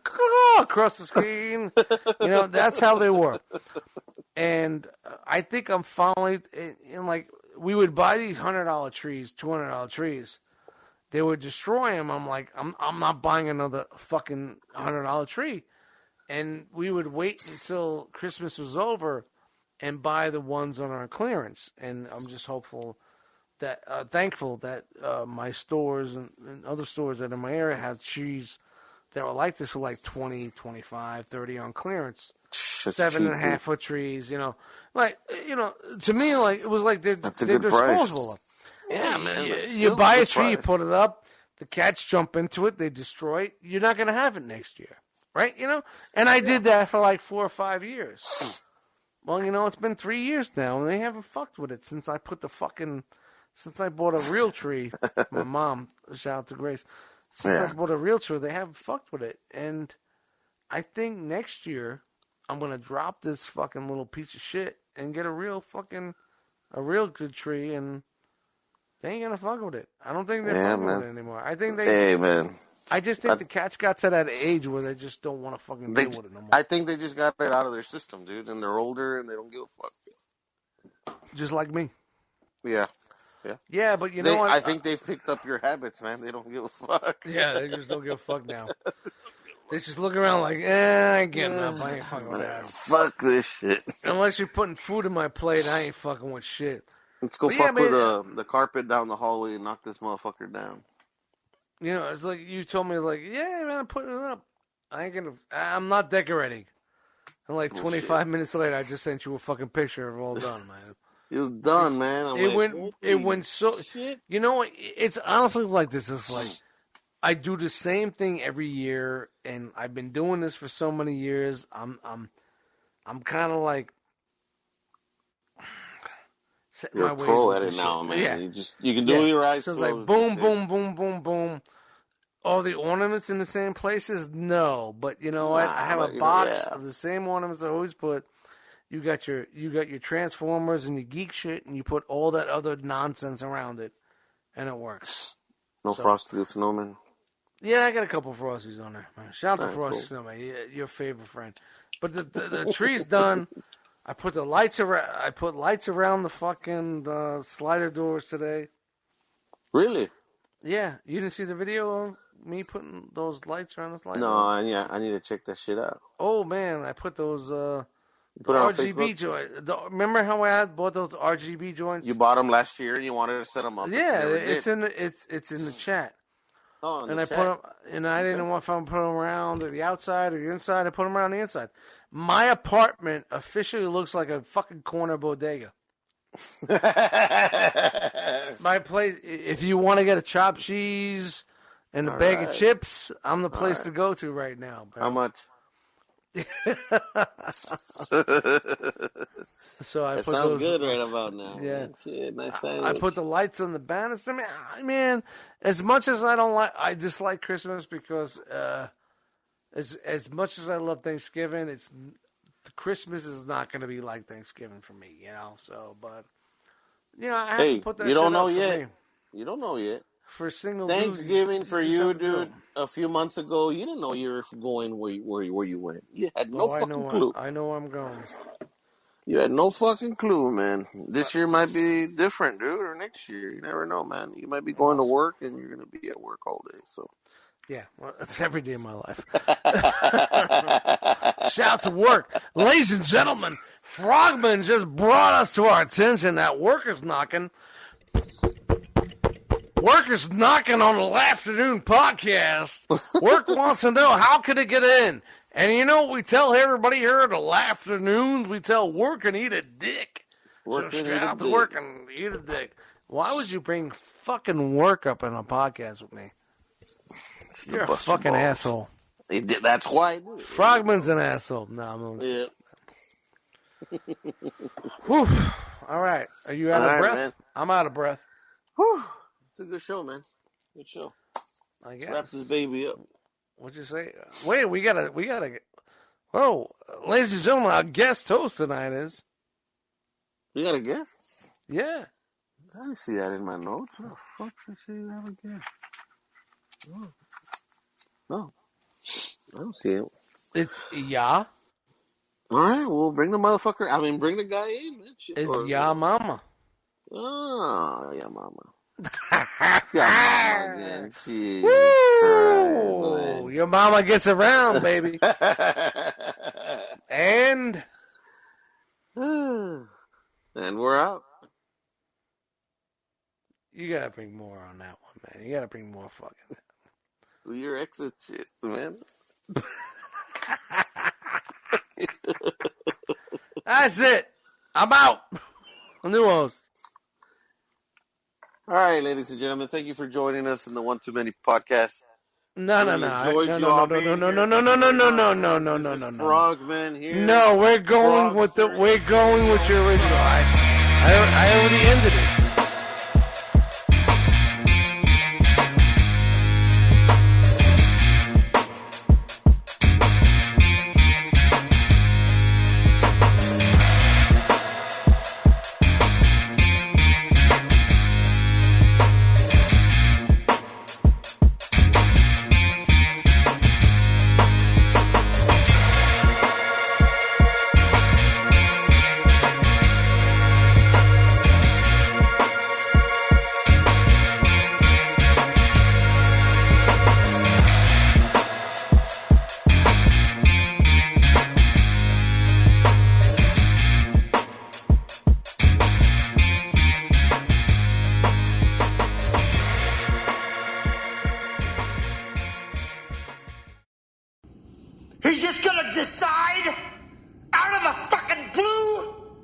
across the screen? That's how they were. And I think I'm finally, like, we would buy these $100 trees, $200 trees. They would destroy them. I'm like, I'm not buying another fucking $100 tree. And we would wait until Christmas was over and buy the ones on our clearance. And I'm just thankful that my stores and other stores that in my area have trees that were like this for like 20, 25, 30 on clearance. That's 7.5 foot trees, to me, like it was like they're disposable. Yeah, man. You buy a tree, you put it up, the cats jump into it, they destroy it. You're not gonna have it next year, right? And I did that for like 4 or 5 years. Well, it's been 3 years now, and they haven't fucked with it since I bought a real tree. My mom, shout out to Grace. Since I bought a real tree, they haven't fucked with it, and I think next year I'm gonna drop this fucking little piece of shit and get a real good tree, and they ain't gonna fuck with it. I don't think they're fucking with it anymore. I think man. I just think the cats got to that age where they just don't want to fucking deal with it no more. I think they just got it out of their system, dude, and they're older and they don't give a fuck. Just like me. Yeah. Yeah, but you know what? I think they've picked up your habits, man. They don't give a fuck. Yeah, they just don't give a fuck now. They just look around like, I ain't getting up. I ain't fucking with that. Fuck this shit. Unless you're putting food in my plate, I ain't fucking with shit. Let's go fuck with the carpet down the hallway and knock this motherfucker down. It's like you told me, like, yeah, man, I'm putting it up. I'm not decorating. And like 25 minutes later, I just sent you a fucking picture of all done, man. It was done, man. It went so. Shit. It's honestly like this. It's like I do the same thing every year, and I've been doing this for so many years. I'm kind of like setting You're my ways. You're a pro with at it this now, shit. man. Yeah. You can do your eyes so it's closed. like boom, boom, boom, boom, boom. All the ornaments in the same places? No, but you know what? I have a box of the same ornaments I always put. You got your Transformers and your geek shit, and you put all that other nonsense around it, and it works. No Frosty the Snowman? Yeah, I got a couple Frosties on there, man. Shout out to Frosty the Snowman, your favorite friend. But the tree's done. I put the lights around. I put lights around the fucking slider doors today. Really? Yeah, you didn't see the video of me putting those lights around the slider? No, I need to check that shit out. Oh man, I put those. Put it on RGB joint. Remember how I bought those RGB joints? You bought them last year and you wanted to set them up. Yeah, it's in the chat. Oh, and I put them, and I didn't know if I'm putting them around the outside or the inside. I put them around the inside. My apartment officially looks like a fucking corner bodega. My place. If you want to get a chopped cheese and a bag of chips, I'm the place to go to right now. Bro. How much? So I that put sounds those, good right about now. Yeah, shit, nice I put the lights on the banister. Man, as much as I dislike Christmas because as much as I love Thanksgiving, Christmas is not going to be like Thanksgiving for me, So, but I have to put that. You don't know shit up yet. For me. You don't know yet. For single Thanksgiving for you, dude. A few months ago, you didn't know you were going where you went. You had no fucking clue. I know where I'm going. You had no fucking clue, man. This year might be different, dude, or next year. You never know, man. You might be going to work, and you're going to be at work all day. So, yeah, well, that's every day of my life. Shout to work, ladies and gentlemen. Frogman just brought us to our attention that workers knocking. Workers knocking on the Laughternoon podcast. Work wants to know how can it get in. And you know what we tell everybody here at the Laughternoons? We tell work and eat a dick. So shout out to work and eat a dick. Why would you bring fucking work up in a podcast with me? You're a fucking asshole. That's why. Frogman's an asshole. No, yeah. Whew. All right. Are you out of breath? Man. I'm out of breath. Whew. It's a good show, man. Good show. I guess. Wrap this baby up. What'd you say? Wait, we gotta. Whoa, ladies and gentlemen, our guest host tonight is. You got a guest? Yeah. I didn't see that in my notes. What the fuck did you have a guest? No, I don't see it. It's Ya. All right, well, bring the motherfucker. Bring the guy in, man. Shit. It's Ya Mama. Oh, Ya Mama. Ya Mama again. Woo! Your mama gets around, baby. end. And we're out. You gotta bring more on that one, man. You gotta bring more fucking. Do your exit shit, man. That's it. I'm out. New host. All right, ladies and gentlemen, thank you for joining us in the One Too Many podcast. No. This is Frogman here. No, we're going with your original. I already ended it. He's just gonna decide